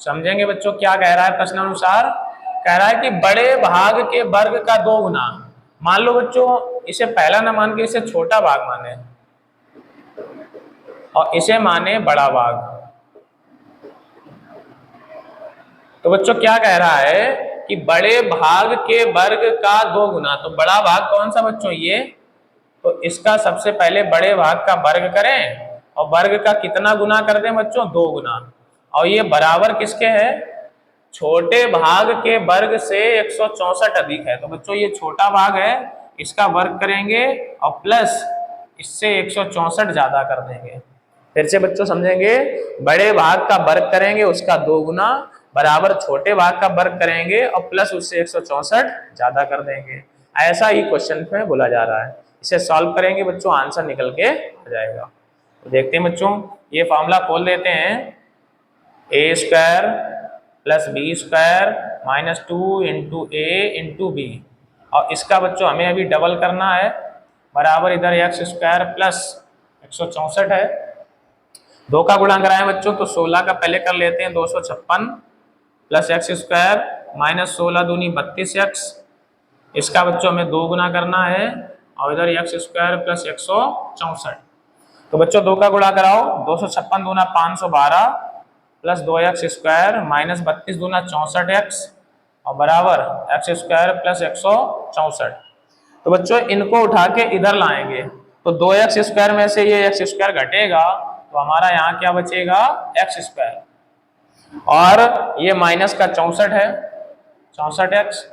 समझेंगे बच्चों क्या कह रहा है। प्रश्नानुसार कह रहा है कि बड़े भाग के वर्ग का 2 गुना। मान लो बच्चों इसे पहला ना मान के इसे छोटा भाग माने और इसे माने बड़ा भाग, तो बच्चों क्या कह रहा है कि बड़े भाग के वर्ग का 2 गुना। तो बड़ा भाग कौन सा बच्चों ये, तो इसका सबसे पहले बड़े भाग का वर्ग करें और वर्ग का कितना गुना कर दें बच्चों 2 गुना, और ये बराबर किसके है छोटे भाग के वर्ग से 164 अधिक है। तो बच्चों ये छोटा भाग है, इसका वर्ग करेंगे और प्लस इससे 164 ज्यादा कर देंगे। फिर से बच्चों समझेंगे, बड़े भाग का वर्ग करेंगे उसका 2 गुना बराबर छोटे भाग का वर्ग करेंगे और प्लस उससे 164 ज्यादा कर देंगे। ऐसा ही क्वेश्चन में बोला जा रहा है। इसे सॉल्व करेंगे बच्चों आंसर निकल के आ जाएगा। तो देखते हैं बच्चों, ये फॉर्मूला खोल देते हैं, A square plus B square minus 2 into A into B, और इसका बच्चों हमें अभी डबल करना है बराबर इधर एक्स स्क्वायर प्लस 164 है। 2 का गुणा कराएं बच्चों तो 16 का पहले कर लेते हैं 256 प्लस एक्स स्क्वायर माइनस 16 दूनी 32x, इसका बच्चों हमें 2 गुना करना है और इधर एक्स स्क्वायर प्लस 164। तो बच्चों 2 का गुणा कराओ, 256 दूना 512 प्लस 2x स्क्वायर माइनस 32 दूना 64x और बराबर एक्स स्क्वायर प्लस 164। तो बच्चों इनको उठा के इधर लाएंगे तो 2x स्क्वायर में से ये x स्क्वायर घटेगा, तो हमारा यहाँ क्या बचेगा एक्स स्क्वायर, और ये माइनस का 64 है 64x।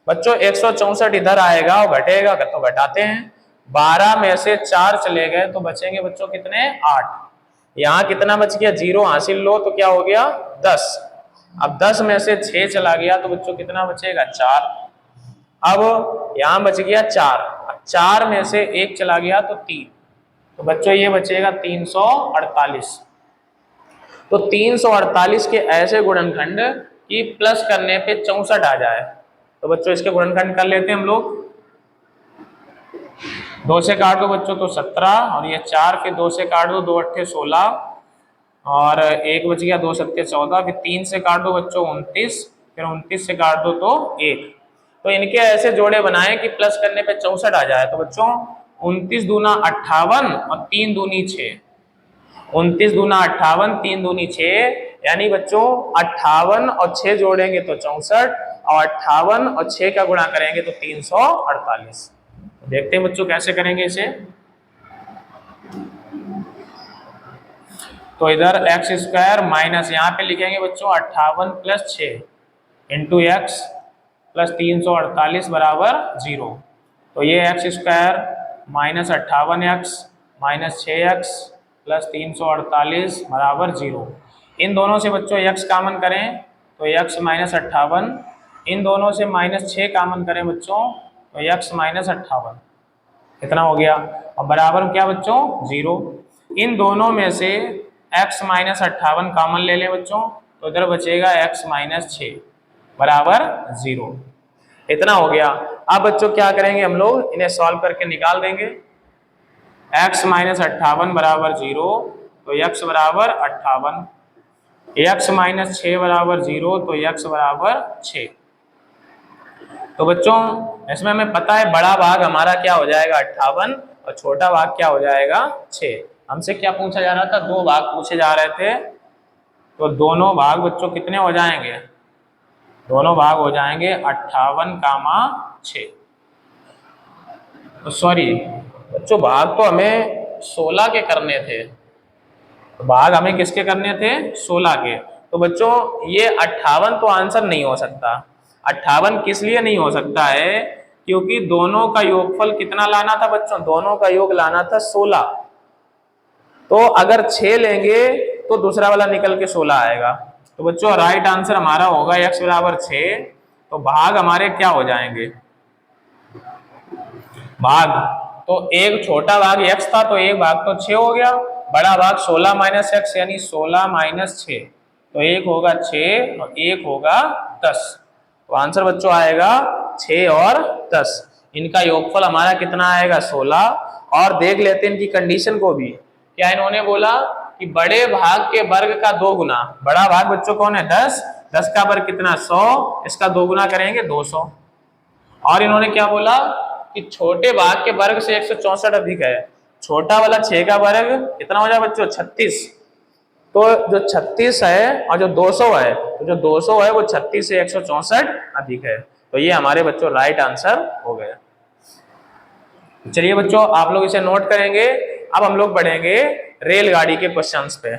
बच्चों 164 इधर आएगा और घटेगा तो घटाते हैं, 12 में से 4 चले गए तो बचेंगे बच्चों कितने 8। यहाँ कितना बच गया 0 हासिल लो तो क्या हो गया 10। अब 10 में से 6 चला गया तो बच्चों कितना बचेगा 4। अब यहाँ बच गया 4, अब 4 में से 1 चला गया तो 3, तो बच्चों ये बचेगा 348। तो 348 के ऐसे गुणनखंड की प्लस करने पे 64 आ जाए, तो बच्चों इसके गुणनखंड कर लेते हैं हम लोग। 2 से काट दो बच्चों तो 17, और ये 4 के 2 से काट दो 2 अट्ठे 16, और 1 बच गया 2 सत्ते 14, फिर 3 से काट दो बच्चों 29, फिर 29 से काट दो तो 1। तो इनके ऐसे जोड़े बनाए कि प्लस करने पे 64 आ जाए। तो बच्चों 29 दूना 58 और 3 दूनी 6, 29 दूना 58 3 दूनी 6, यानी बच्चों 58 और 6 जोड़ेंगे तो 64 और 58 और 6 का गुणा करेंगे तो 348। देखते हैं बच्चों कैसे करेंगे इसे। तो इधर एक्स स्क्वायर माइनस यहाँ पे लिखेंगे बच्चों 58 प्लस 6 इंटू एक्स प्लस 348 बराबर 0। तो ये x square minus 58x minus 6x plus 348 बराबर 0। इन दोनों से बच्चों x कामन करें तो x माइनस 58, इन दोनों से माइनस 6 कामन करें बच्चों तो x माइनस 58, कितना हो गया, और बराबर क्या बच्चों 0। इन दोनों में से x माइनस 58 कामन ले लें बच्चों तो इधर बचेगा x माइनस 6 बराबर 0। इतना हो गया। अब बच्चों क्या करेंगे हम लोग, इन्हें सॉल्व करके निकाल देंगे। x माइनस 58 बराबर 0, तो x बराबर 58, x माइनस 6 बराबर 0, तो x बराबर 6। तो बच्चों इसमें हमें पता है बड़ा भाग हमारा क्या हो जाएगा 58 और छोटा भाग क्या हो जाएगा 6। हमसे क्या पूछा जा रहा था, दो भाग पूछे जा रहे थे, तो दोनों भाग बच्चों कितने हो जाएंगे, दोनों भाग हो जाएंगे 58, 6। सॉरी बच्चों, भाग तो हमें 16 के करने थे, भाग हमें किसके करने थे 16 के। तो बच्चों ये 58 तो आंसर नहीं हो सकता। 58 किस लिए नहीं हो सकता है, क्योंकि दोनों का योगफल कितना लाना था बच्चों, दोनों का योग लाना था 16। तो अगर 6 लेंगे तो दूसरा वाला निकल के 16 आएगा। तो बच्चों राइट आंसर हमारा होगा x बराबर 6। तो भाग हमारे क्या हो जाएंगे, भाग तो एक छोटा भाग x था तो एक भाग तो 6 हो गया, बड़ा भाग 16 माइनस x यानी 16 माइनस 6, तो एक होगा 6 और एक होगा 10। तो आंसर बच्चों आएगा 6 और 10, इनका योगफल हमारा कितना आएगा 16। और देख लेते हैं इनकी कंडीशन को भी, क्या इन्होंने बोला कि बड़े भाग के वर्ग का 2 गुना, बड़ा भाग बच्चों कौन है 10, 10 का वर्ग कितना 100, इसका 2 गुना करेंगे 200। और इन्होंने क्या बोला कि छोटे भाग के वर्ग से 164 अधिक है, छोटा वाला 6 का वर्ग कितना हो जाए बच्चों 36। तो जो 36 है और जो 200 है, तो जो 200 है वो 36 से 164 अधिक है। तो ये हमारे बच्चों राइट आंसर हो गया। चलिए बच्चों आप लोग इसे नोट करेंगे। अब हम लोग बढ़ेंगे रेलगाड़ी के क्वेश्चंस पे।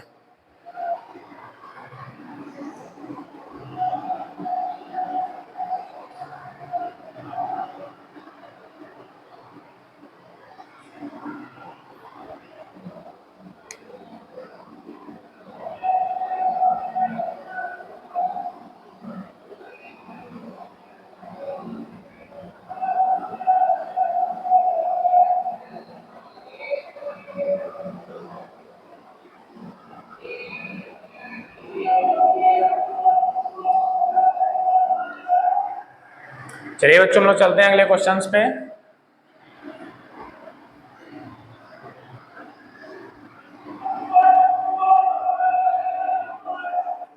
चलिए बच्चों हम लोग चलते हैं अगले क्वेश्चंस पे।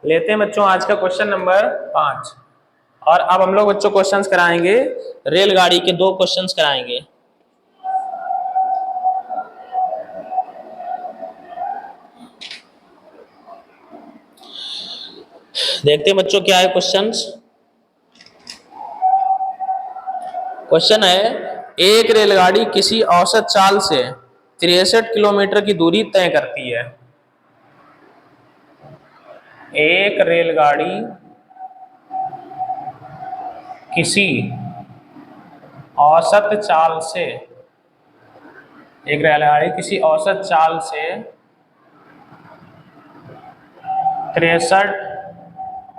लेते हैं बच्चों आज का क्वेश्चन नंबर 5। और अब हम लोग बच्चों क्वेश्चंस कराएंगे, रेलगाड़ी के 2 क्वेश्चंस कराएंगे। देखते हैं बच्चों क्या है क्वेश्चंस। क्वेश्चन है, एक रेलगाड़ी किसी औसत चाल से 63 किलोमीटर की दूरी तय करती है। एक रेलगाड़ी किसी औसत चाल से, एक रेलगाड़ी किसी औसत चाल से 63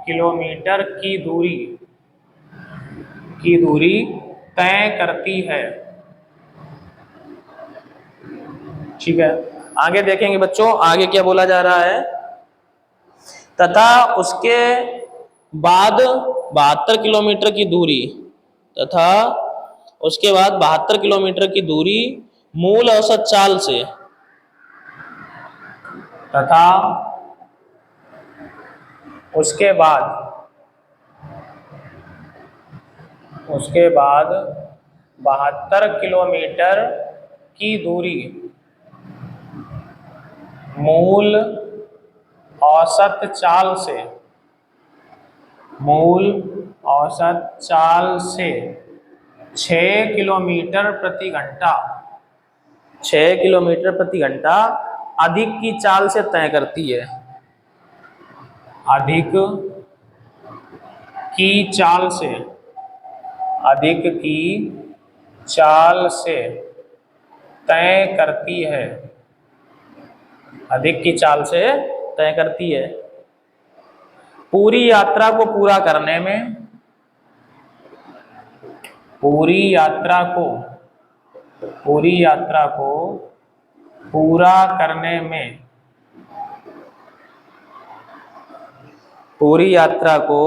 किलोमीटर की दूरी तय करती है। ठीक है, आगे देखेंगे बच्चों, आगे क्या बोला जा रहा है, तथा उसके बाद 72 किलोमीटर की दूरी, तथा उसके बाद 72 किलोमीटर की दूरी मूल औसत चाल से, तथा उसके बाद 72 किलोमीटर की दूरी मूल औसत चाल से, मूल औसत चाल से 6 किलोमीटर प्रति घंटा, 6 किलोमीटर प्रति घंटा अधिक की चाल से तय करती है। अधिक की चाल से, अधिक की चाल से तय करती है, अधिक की चाल से तय करती है। पूरी यात्रा को पूरा करने में, पूरी यात्रा को पूरा करने में, पूरी यात्रा को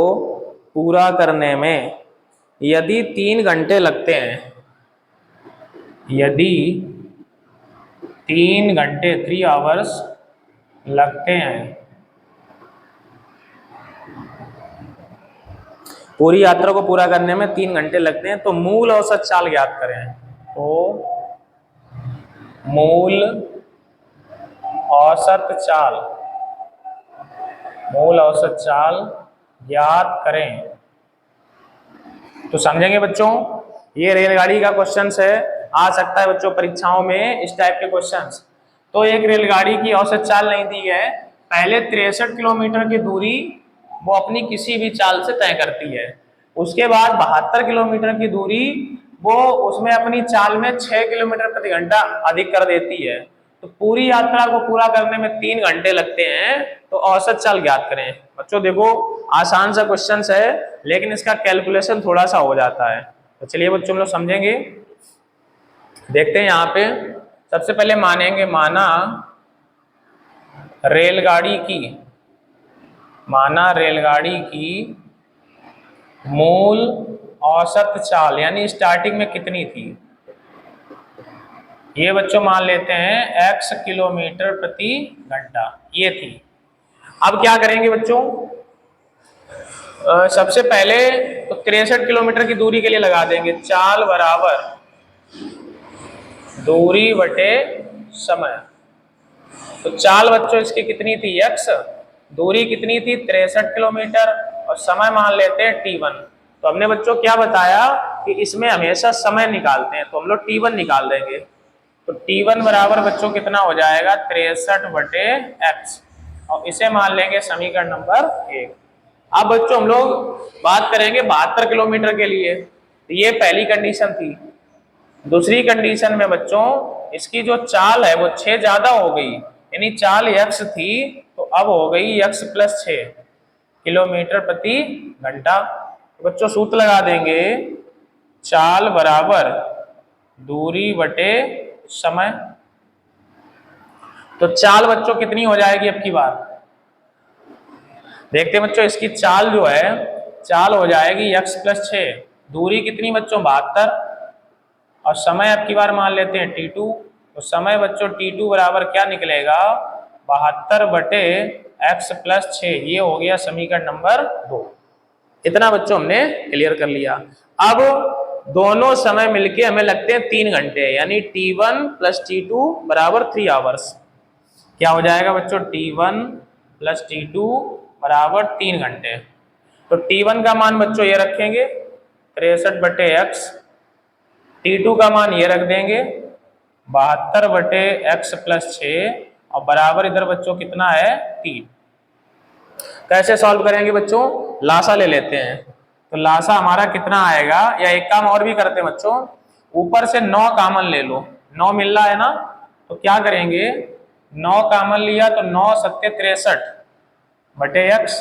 पूरा करने में यदि 3 घंटे लगते हैं, यदि 3 घंटे 3 आवर्स लगते हैं, पूरी यात्रा को पूरा करने में 3 घंटे लगते हैं, तो मूल औसत चाल ज्ञात करें। तो मूल औसत चाल, मूल औसत चाल ज्ञात करें। तो समझेंगे बच्चों, ये रेलगाड़ी का क्वेश्चन है, आ सकता है बच्चों परीक्षाओं में इस टाइप के क्वेश्चंस। तो एक रेलगाड़ी की औसत चाल नहीं दी है, पहले 63 किलोमीटर की दूरी वो अपनी किसी भी चाल से तय करती है, उसके बाद 72 किलोमीटर की दूरी वो उसमें अपनी चाल में 6 किलोमीटर प्रति घंटा अधिक कर देती है। तो पूरी यात्रा को पूरा करने में 3 घंटे लगते हैं, तो औसत चाल ज्ञात करें। बच्चों देखो, आसान सा क्वेश्चन है, लेकिन इसका कैलकुलेशन थोड़ा सा हो जाता है। तो चलिए बच्चों हम लोग समझेंगे, देखते हैं यहाँ पे। सबसे पहले मानेंगे, माना रेलगाड़ी की मूल औसत चाल यानी स्टार्टिंग में कितनी थी, ये बच्चों मान लेते हैं x किलोमीटर प्रति घंटा, ये थी। अब क्या करेंगे बच्चों, सबसे पहले तो 63 किलोमीटर की दूरी के लिए लगा देंगे चाल बराबर दूरी बटे समय। तो चाल बच्चों इसकी कितनी थी x, दूरी कितनी थी 63 किलोमीटर, और समय मान लेते हैं t1। तो हमने बच्चों क्या बताया कि इसमें हमेशा समय निकालते हैं, तो हम लोग t1 निकाल देंगे। तो t1 बराबर बच्चों कितना हो जाएगा 63 बटे x, और इसे मान लेंगे समीकरण नंबर 1। अब बच्चों हम लोग बात करेंगे 72 किलोमीटर के लिए, तो ये पहली कंडीशन थी। दूसरी कंडीशन में बच्चों इसकी जो चाल है वो 6 ज्यादा हो गई, यानी चाल x थी तो अब हो गई x + 6 किलोमीटर प्रति घंटा। तो बच्चों सूत्र लगा देंगे, चाल बराबर दूरी बटे समय। तो चाल बच्चों कितनी हो जाएगी, अब की बार देखते हैं बच्चों, इसकी चाल जो है, चाल हो जाएगी x + 6, दूरी कितनी बच्चों 72, और समय अब की बार मान लेते हैं t2। तो समय बच्चों t2 बराबर क्या निकलेगा 72 बटे x + 6, ये हो गया समीकरण नंबर 2। इतना बच्चों हमने क्लियर कर लिया। अब दोनों समय मिलके हमें लगते हैं 3 घंटे, यानी t1 + t2 बराबर 3 आवर्स। क्या हो जाएगा बच्चों, t1 + t2 बराबर 3 घंटे। तो t1 का मान बच्चों ये रखेंगे 63 बटे x, t2 का मान ये रख देंगे 72 बटे x + 6, और बराबर इधर बच्चों कितना है 3। कैसे सॉल्व करेंगे बच्चों, लासा ले लेते हैं। तो लासा हमारा कितना आएगा, या एक काम और भी करते हैं बच्चों, ऊपर से 9 कामन ले लो, 9 मिल रहा है ना, तो क्या करेंगे 9 कामन लिया तो 9 × 7 = 63 बटे x,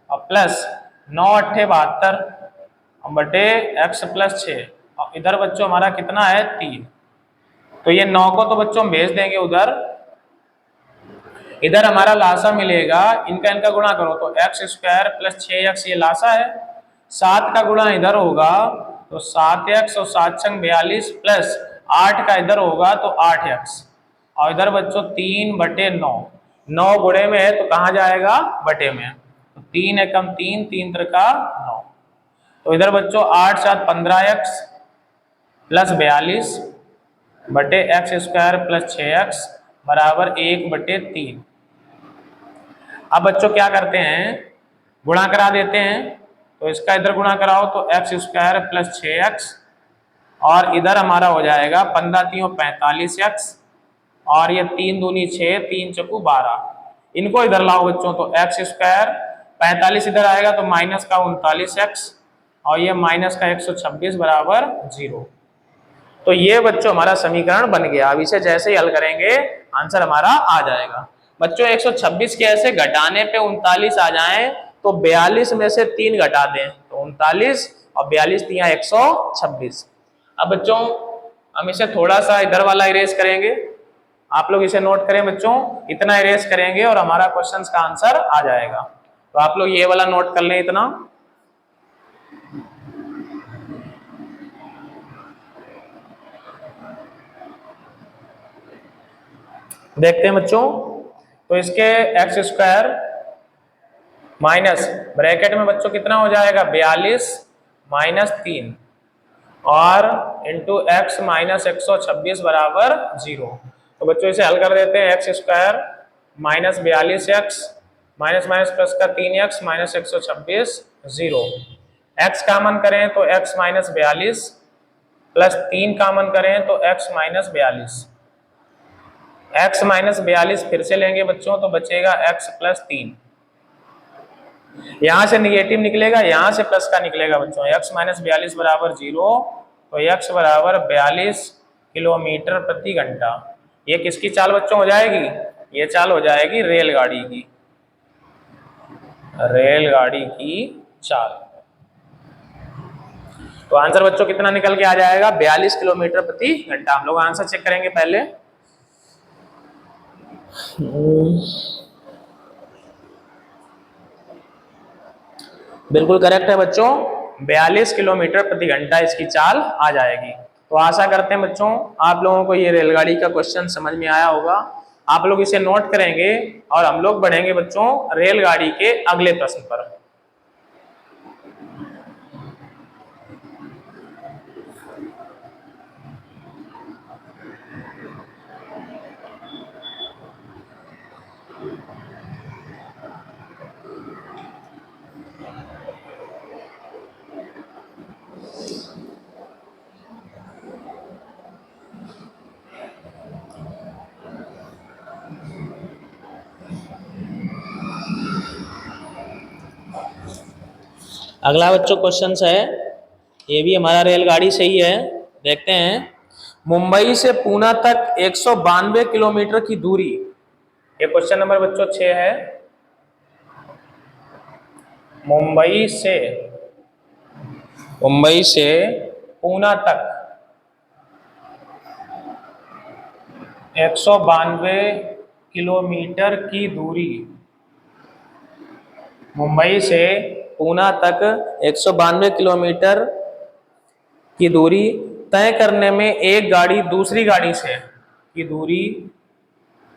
और प्लस 9 × 8 = 72 बटे x + 6, और इधर बच्चों हमारा कितना है 3। तो ये 9 को तो बच्चों हम भेज देंगे उधर, इधर हमारा लासा मिलेगा, इनका गुणा करो तो x² + 6x, ये लासा है। 7 का गुणा इधर होगा तो 7x, और 7 × 6 = 42, प्लस 8 का इधर होगा तो 8x, और इधर बच्चों 3 बटे 9, 9 गुणे में है तो कहाँ जाएगा बटे में, तो 3 एकम 3, 3 त्रिका 9। तो इधर बच्चों 8 × 7 = 15x प्लस 42 बटे x² + 6x बराबर 1 बटे 3। अब बच्चों क्या करते हैं, गुणा करा देते हैं। तो इसका इधर गुणा कराओ तो x² + 6x, और इधर हमारा हो जाएगा 15 × 3 = 45x, और ये 3 दूनी 6, 3 चौकू 12। इनको इधर लाओ बच्चों तो x², 45 इधर आएगा तो माइनस का 39x, और ये माइनस का 126 बराबर 0। तो ये बच्चों हमारा समीकरण बन गया। अब इसे जैसे ही हल करेंगे आंसर हमारा आ जाएगा। बच्चों 126 के ऐसे घटाने पे 39 आ जाए तो 42 में से 3 घटा दें तो 39, और 42 × 3 = 126। अब बच्चों हम इसे थोड़ा सा इधर वाला इरेज करेंगे, आप लोग इसे नोट करें बच्चों, इतना इरेज करेंगे और हमारा क्वेश्चन का आंसर आ जाएगा। तो आप लोग ये वाला नोट कर लें इतना। देखते हैं बच्चों, तो इसके x² माइनस ब्रैकेट में बच्चों कितना हो जाएगा 42 माइनस 3 और इंटू एक्स माइनस 126 बराबर 0। तो बच्चों इसे हल कर देते हैं। X square minus 42x minus minus plus का 3x माइनस 126 0। एक्स कामन करें तो x माइनस 42 प्लस 3 कामन करें तो x माइनस 42। x माइनस 42 फिर से लेंगे बच्चों तो बचेगा x प्लस 3। यहां से निगेटिव निकलेगा, यहां से प्लस का निकलेगा बच्चों। x माइनस 42 बराबर 0 तो x बराबर 42 किलोमीटर प्रति घंटा। ये किसकी चाल बच्चों हो जाएगी? ये चाल हो जाएगी रेलगाड़ी की, रेलगाड़ी की चाल। तो आंसर बच्चों कितना निकल के आ जाएगा 42 किलोमीटर प्रति घंटा। हम लोग आंसर चेक करेंगे पहले। बिल्कुल करेक्ट है बच्चों, 42 किलोमीटर प्रति घंटा इसकी चाल आ जाएगी। तो आशा करते हैं बच्चों आप लोगों को ये रेलगाड़ी का क्वेश्चन समझ में आया होगा। आप लोग इसे नोट करेंगे और हम लोग बढ़ेंगे बच्चों रेलगाड़ी के अगले प्रश्न पर। अगला बच्चों क्वेश्चन है, ये भी हमारा रेलगाड़ी से ही है। देखते हैं। मुंबई से पूना तक 192 किलोमीटर की दूरी, ये क्वेश्चन नंबर बच्चों 6 है। मुंबई से पूना तक 192 किलोमीटर की दूरी, मुंबई से पूना तक 192 किलोमीटर की दूरी तय करने में एक गाड़ी दूसरी गाड़ी से की दूरी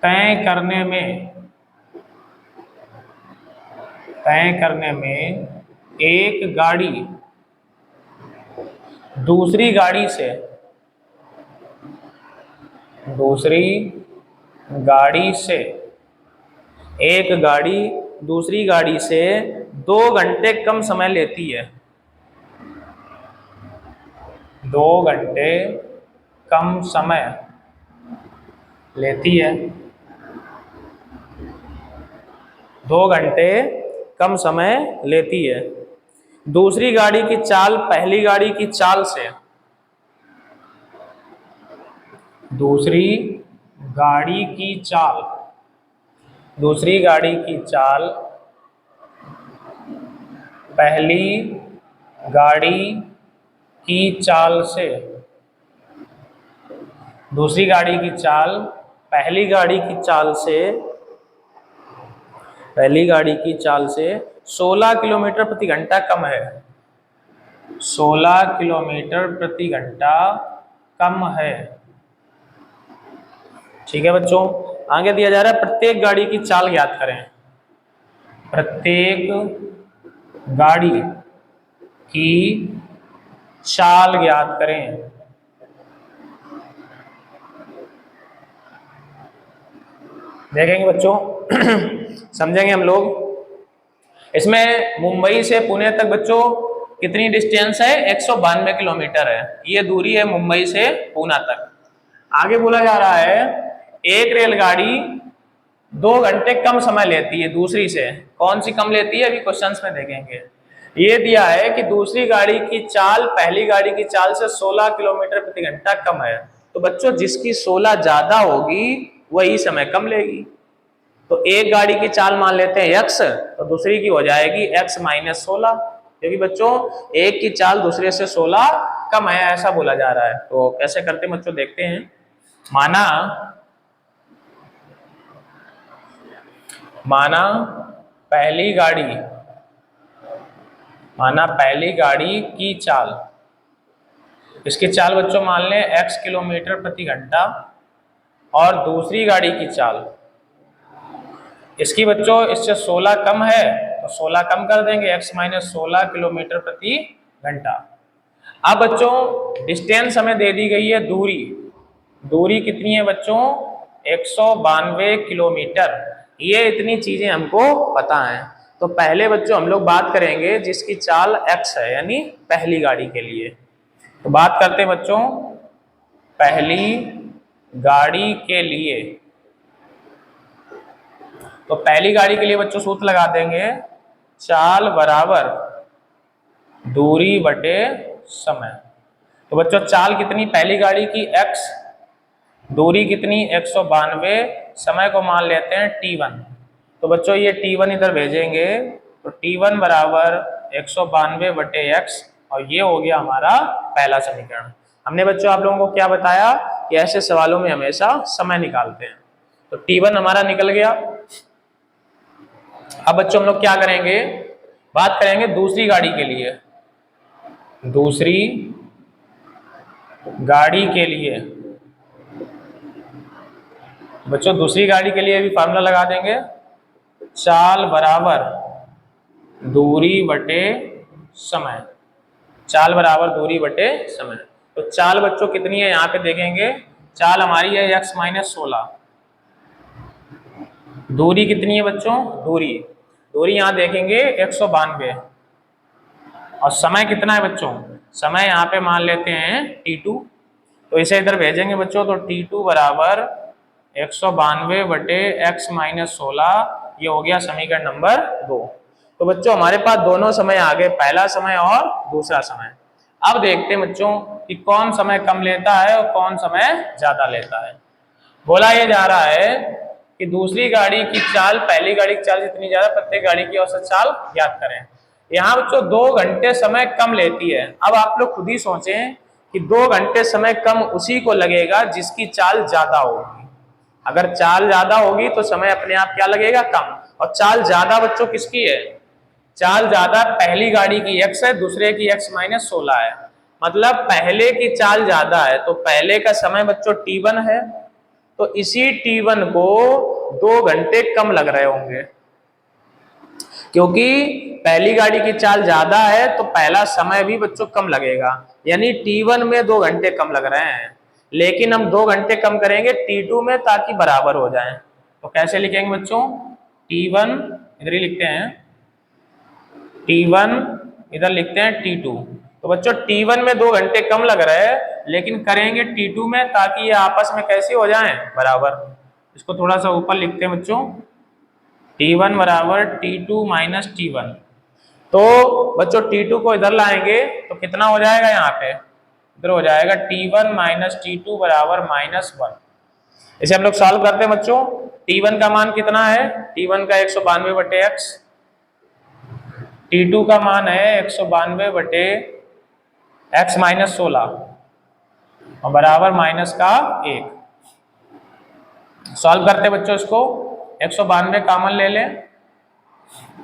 तय करने में एक गाड़ी दूसरी गाड़ी से एक गाड़ी दूसरी गाड़ी से 2 घंटे कम समय लेती है। 2 घंटे कम समय लेती है। 2 घंटे कम समय लेती है। दूसरी गाड़ी की चाल पहली गाड़ी की चाल से, दूसरी गाड़ी की चाल पहली गाड़ी की चाल से, दूसरी गाड़ी की चाल पहली गाड़ी की चाल से 16 किलोमीटर प्रति घंटा कम है। 16 किलोमीटर प्रति घंटा कम है। ठीक है बच्चों, आगे दिया जा रहा है प्रत्येक गाड़ी की चाल ज्ञात करें। प्रत्येक गाड़ी की चाल ज्ञात करें। देखेंगे बच्चों समझेंगे हम लोग। इसमें मुंबई से पुणे तक बच्चों कितनी डिस्टेंस है? 192 किलोमीटर है। ये दूरी है मुंबई से पूना तक। आगे बोला जा रहा है एक रेलगाड़ी 2 घंटे कम समय लेती है दूसरी से। कौन सी कम लेती है? अभी क्वेश्चंस में देखेंगे। ये दिया है कि दूसरी गाड़ी की चाल पहली गाड़ी की चाल से 16 किलोमीटर प्रति घंटा कम है। तो बच्चों जिसकी 16 ज्यादा होगी वही समय कम लेगी। तो एक गाड़ी की चाल मान लेते हैं x, तो दूसरी की हो जाएगी x माइनस 16, क्योंकि बच्चों एक की चाल दूसरे से 16 कम है, ऐसा बोला जा रहा है। तो कैसे करते हैं बच्चों देखते हैं। माना पहली गाड़ी की चाल, इसकी चाल बच्चों मान लें x किलोमीटर प्रति घंटा, और दूसरी गाड़ी की चाल इसकी बच्चों इससे 16 कम है तो 16 कम कर देंगे, x माइनस 16 किलोमीटर प्रति घंटा। अब बच्चों डिस्टेंस हमें दे दी गई है, दूरी। दूरी कितनी है बच्चों? 192 किलोमीटर। ये इतनी चीजें हमको पता है। तो पहले बच्चों हम लोग बात करेंगे जिसकी चाल x है, यानी पहली गाड़ी के लिए। तो बात करते हैं बच्चों पहली गाड़ी के लिए। तो पहली गाड़ी के लिए बच्चों सूत्र लगा देंगे, चाल बराबर दूरी बटे समय। तो बच्चों चाल कितनी पहली गाड़ी की? x, दूरी कितनी? 192, समय को मान लेते हैं t1। तो बच्चों ये t1 इधर भेजेंगे, तो t1 बराबर 192 बटे x, और ये हो गया हमारा पहला समीकरण। हमने बच्चों आप लोगों को क्या बताया कि ऐसे सवालों में हमेशा समय निकालते हैं। तो t1 हमारा निकल गया। अब बच्चों हम लोग क्या करेंगे, बात करेंगे दूसरी गाड़ी के लिए। दूसरी गाड़ी के लिए बच्चों, दूसरी गाड़ी के लिए भी फार्मूला लगा देंगे, चाल बराबर दूरी बटे समय। चाल बराबर दूरी बटे समय। तो चाल बच्चों कितनी है यहाँ पे देखेंगे, चाल हमारी है x माइनस 16। दूरी कितनी है बच्चों? दूरी यहाँ देखेंगे 192, और समय कितना है बच्चों? समय यहाँ पे मान लेते हैं t2। तो इसे इधर भेजेंगे बच्चों, तो t2 बराबर 192 बटे x माइनस 16। ये हो गया समीकरण नंबर 2। तो बच्चों हमारे पास दोनों समय आ गए, पहला समय और दूसरा समय। अब देखते हैं बच्चों कि कौन समय कम लेता है और कौन समय ज्यादा लेता है। बोला ये जा रहा है कि दूसरी गाड़ी की चाल पहली गाड़ी की चाल जितनी ज्यादा, प्रत्येक गाड़ी की औसत चाल ज्ञात करें। यहाँ बच्चों 2 घंटे समय कम लेती है। अब आप लोग खुद ही सोचें कि 2 घंटे समय कम उसी को लगेगा जिसकी चाल ज्यादा होगी। अगर चाल ज्यादा होगी तो समय अपने आप क्या लगेगा? कम। और चाल ज्यादा बच्चों किसकी है? चाल ज्यादा पहली गाड़ी की x है, दूसरे की x माइनस 16 है। मतलब पहले की चाल ज्यादा है, तो पहले का समय बच्चों t1 है, तो इसी t1 को 2 घंटे कम लग रहे होंगे। क्योंकि पहली गाड़ी की चाल ज्यादा है तो पहला समय भी बच्चों कम लगेगा, यानी t1 में 2 घंटे कम लग रहे हैं। लेकिन हम 2 घंटे कम करेंगे t2 में, ताकि बराबर हो जाए। तो कैसे लिखेंगे बच्चों? t1 इधर ही लिखते हैं, t1 इधर लिखते हैं t2। तो बच्चों t1 में 2 घंटे कम लग रहे हैं, लेकिन करेंगे t2 में, ताकि ये आपस में कैसे हो जाएं? बराबर। इसको थोड़ा सा ऊपर लिखते हैं बच्चों, t1 बराबर t2 माइनस t1। तो बच्चों t2 को इधर लाएंगे तो कितना हो जाएगा? यहाँ पे इधर हो जाएगा t1 माइनस t2 बराबर -1। इसे हम लोग सॉल्व करते हैं बच्चों। t1 का मान कितना है? t1 का 192 बटे x, t2 का मान है 192 बटे x माइनस 16, और बराबर माइनस का 1। सॉल्व करते बच्चों इसको, 192 कॉमन ले लें,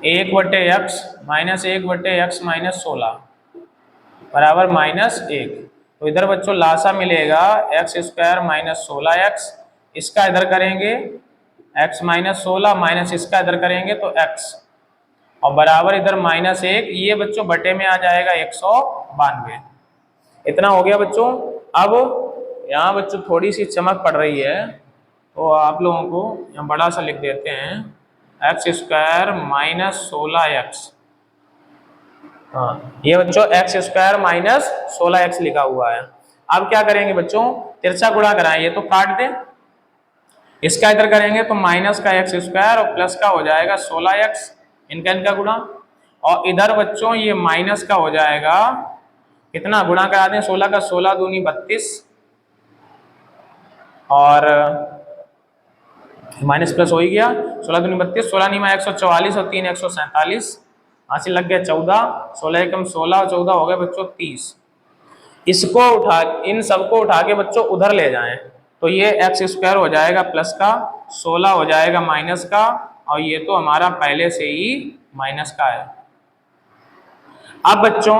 1 बटे x माइनस 1 बटे x माइनस 16 बराबर -1। तो इधर बच्चों लासा मिलेगा x स्क्वायर माइनस 16x, इसका इधर करेंगे x माइनस 16 माइनस इसका इधर करेंगे तो x, और बराबर इधर -1। ये बच्चों बटे में आ जाएगा 192। इतना हो गया बच्चों। अब यहाँ बच्चों थोड़ी सी चमक पड़ रही है, तो आप लोगों को यहाँ बड़ा सा लिख देते हैं, एक्स स्क्वायर माइनस 16x। हाँ, ये बच्चों एक्स स्क्वायर माइनस 16x लिखा हुआ है। अब क्या करेंगे बच्चों? तिरछा गुणा कराएं, ये तो काट दें, इसका इधर करेंगे तो माइनस का x स्क्वायर और प्लस का हो जाएगा 16x, इनका गुणा। और इधर बच्चों ये माइनस का हो जाएगा, कितना गुणा करा दें? 16 का 16 दूनी 32, और माइनस प्लस हो ही गया। 16 दूनी 32, 16 नीमा 144 और 3 147, यहाँ से लग गया 14, 16 एकम 16 और 14 हो गए बच्चों 30। इसको उठा, इन सबको उठा के बच्चों उधर ले जाएं, तो ये एक्स स्क्वायर हो जाएगा प्लस का, 16 हो जाएगा माइनस का, और ये तो हमारा पहले से ही माइनस का है। अब बच्चों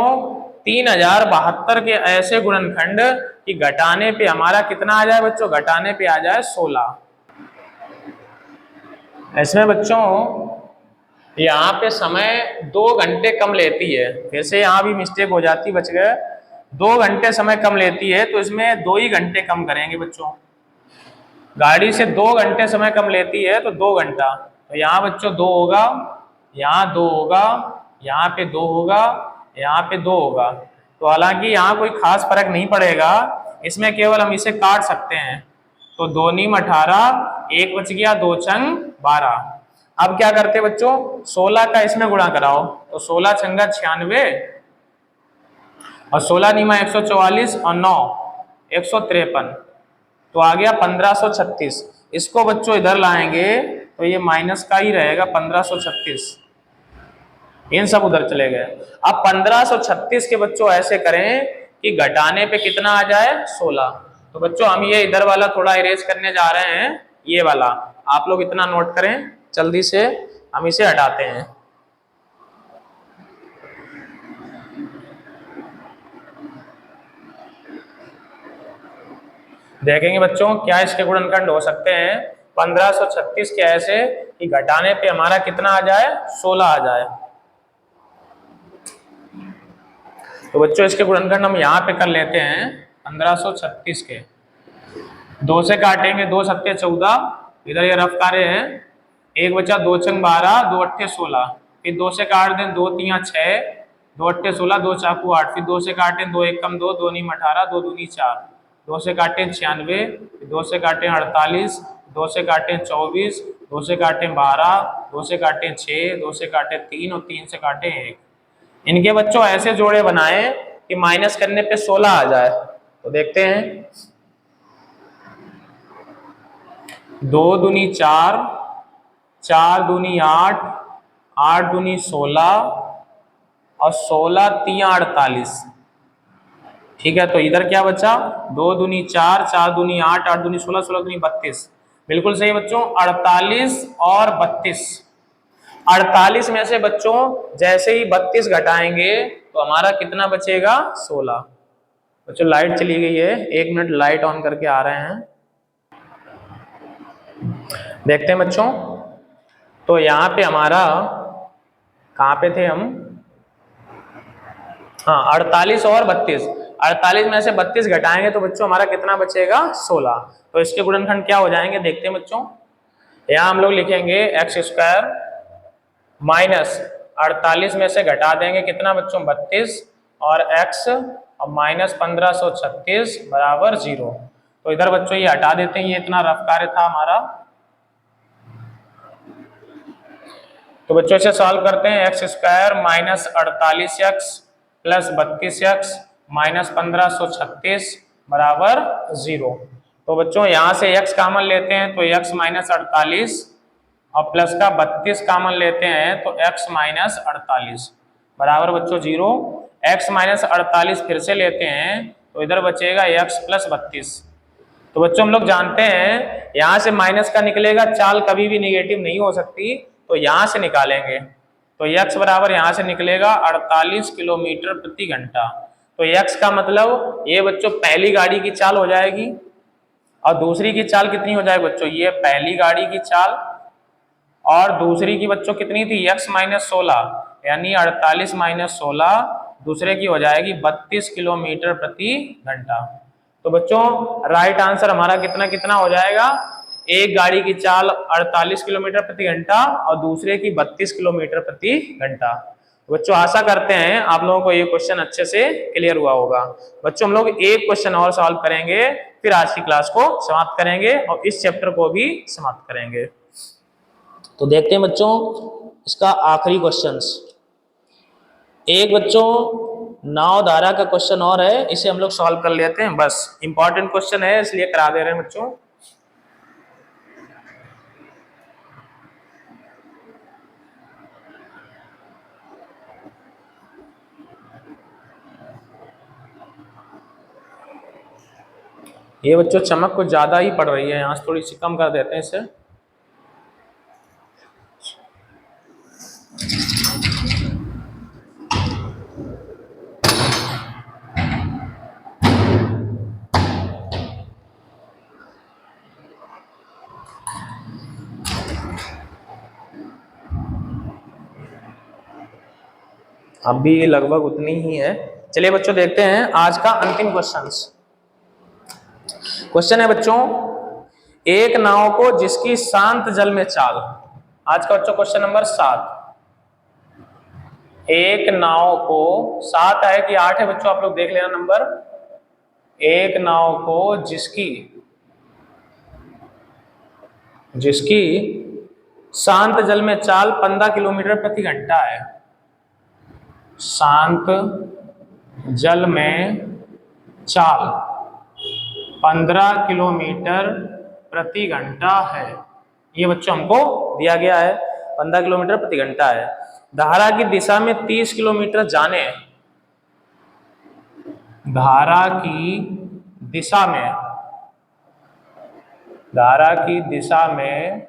3072 के ऐसे गुणनखंड कि घटाने पे हमारा कितना आ जाए बच्चों? घटाने पे आ जाए 16। इसमें बच्चों यहाँ पे समय 2 घंटे कम लेती है, वैसे यहाँ भी मिस्टेक हो जाती, बच गए। 2 घंटे समय कम लेती है तो इसमें 2 ही घंटे कम करेंगे बच्चों। गाड़ी से 2 घंटे समय कम लेती है तो 2 घंटा, तो यहाँ बच्चों 2 होगा, यहाँ 2 होगा, यहाँ पे 2 होगा, यहाँ पे 2 होगा। तो हालांकि यहाँ कोई खास फर्क नहीं पड़ेगा, इसमें केवल हम इसे काट सकते हैं। तो 2 नीम 18, 1 बच गया, 2 छंग 12। अब क्या करते बच्चों, 16 का इसमें गुणा कराओ, तो 16 छंगा 96 और 16 नीमा 144 और 9 153, तो आ गया 1536। इसको बच्चों इधर लाएंगे तो ये माइनस का ही रहेगा 1536, इन सब उधर चले गए। अब 1536 के बच्चों ऐसे करें कि घटाने पे कितना आ जाए, 16। तो बच्चों हम ये इधर वाला थोड़ा इरेज करने जा रहे हैं, ये वाला आप लोग इतना नोट करें जल्दी से, हम इसे हटाते हैं। देखेंगे बच्चों क्या इसके गुणनखंड हो सकते हैं। 1536 के ऐसे कि घटाने पे हमारा कितना आ जाए, 16 आ जाए। तो बच्चों इसके गुणनखंड हम यहाँ पे कर लेते हैं 1536 के। 2 से काटेंगे, 2 सत्ते 14, इधर ये रफ कार्य है, 1 बचा, 2 छंग 12, 2 अट्ठे 16, फिर 2 से काट दें, 2 तियां 6, 2 अट्ठे 16, 2 चाकू 8, फिर 2 से काटें, 2 एकम 2, 2 नीम 18, 2 दूनी 4, 2 से काटें 96, 2 से काटें 48, 2 से काटें 24, 2 से काटें 12, 2 से काटें 6, 2 से काटें 3 और 3 से काटें 1। इनके बच्चों ऐसे जोड़े बनाए कि माइनस करने पे 16 आ जाए। तो देखते हैं, 2 दूनी 4, 4 दूनी 8, 8 दूनी 16 और 16 तियां 48। ठीक है, तो इधर क्या बचा, 2 दूनी 4, 4 दूनी 8, 8 दूनी 16, 16 दूनी 32। बिल्कुल सही बच्चों, 48 और 32। 48 में से बच्चों जैसे ही 32 घटाएंगे तो हमारा कितना बचेगा, 16। बच्चों लाइट चली गई है, 1 मिनट लाइट ऑन करके आ रहे हैं। देखते हैं बच्चों, तो यहाँ पे हमारा कहाँ पे थे हम, हाँ 48 और 32। 48 में से 32 घटाएंगे तो बच्चों हमारा कितना बचेगा, 16। तो इसके गुणनखंड क्या हो जाएंगे, देखते हैं बच्चों। यहाँ हम लोग लिखेंगे x² माइनस 48 में से घटा देंगे कितना बच्चों, 32 और x और माइनस 1536 बराबर 0। तो इधर बच्चों ये हटा देते हैं, ये इतना रफ कार्य था हमारा। तो बच्चों इसे सॉल्व करते हैं, x² minus 48x plus 32x minus 1536 बराबर 0। तो बच्चों यहाँ से x कॉमन लेते हैं तो x माइनस 48 और प्लस का 32 कॉमन लेते हैं तो x माइनस 48 बराबर बच्चों 0। x माइनस 48 फिर से लेते हैं तो इधर बचेगा x प्लस 32। तो बच्चों हम लोग जानते हैं यहाँ से माइनस का निकलेगा, चाल कभी भी निगेटिव नहीं हो सकती, तो यहाँ से निकालेंगे तो x बराबर यहाँ से निकलेगा 48 किलोमीटर प्रति घंटा। तो x का मतलब ये बच्चों पहली गाड़ी की चाल हो जाएगी, और दूसरी की चाल कितनी हो जाएगी बच्चों, ये पहली गाड़ी की चाल, और दूसरी की बच्चों कितनी थी, x माइनस 16, यानी 48 माइनस 16 दूसरे की हो जाएगी 32 किलोमीटर प्रति घंटा। तो बच्चों राइट आंसर हमारा कितना कितना हो जाएगा, एक गाड़ी की चाल 48 किलोमीटर प्रति घंटा और दूसरे की 32 किलोमीटर प्रति घंटा। बच्चों आशा करते हैं आप लोगों को ये क्वेश्चन अच्छे से क्लियर हुआ होगा। बच्चों हम लोग एक क्वेश्चन और सॉल्व करेंगे, फिर आज की क्लास को समाप्त करेंगे और इस चैप्टर को भी समाप्त करेंगे। तो देखते हैं बच्चों इसका आखिरी क्वेश्चन, एक बच्चों नाव धारा का क्वेश्चन और है, इसे हम लोग सॉल्व कर लेते हैं। बस इंपॉर्टेंट क्वेश्चन है इसलिए करा दे रहे हैं बच्चों। ये बच्चों चमक कुछ ज्यादा ही पड़ रही है, यहाँ से थोड़ी सी कम कर देते हैं इसे। अब भी लगभग उतनी ही है। चलिए बच्चों देखते हैं आज का अंतिम क्वेश्चन है बच्चों, एक नाव को जिसकी शांत जल में चाल। आज का बच्चों क्वेश्चन नंबर 7। एक नाव को, 7 है कि 8 है बच्चों, आप लोग देख लेना नंबर। एक नाव को जिसकी शांत जल में चाल 15 किलोमीटर प्रति घंटा है। शांत जल में चाल 15 किलोमीटर प्रति घंटा है। ये बच्चों हमको दिया गया है, 15 किलोमीटर प्रति घंटा है। धारा की दिशा में 30 किलोमीटर जाने। धारा की दिशा में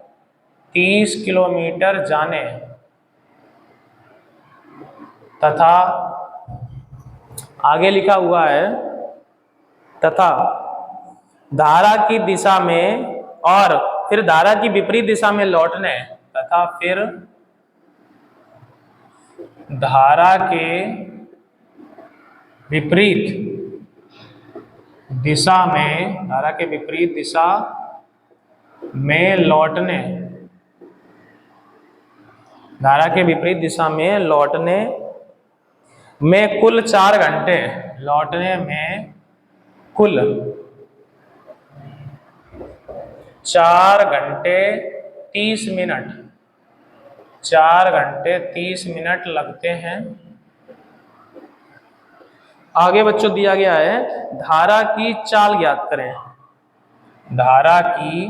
30 किलोमीटर जाने तथा आगे लिखा हुआ है तथा धारा की दिशा में और फिर धारा की विपरीत दिशा में लौटने तथा फिर धारा के विपरीत दिशा में लौटने, धारा के विपरीत दिशा में लौटने में कुल 4 घंटे, लौटने में कुल 4 घंटे 30 मिनट, 4 घंटे 30 मिनट लगते हैं। आगे बच्चों दिया गया है धारा की चाल ज्ञात करें। धारा की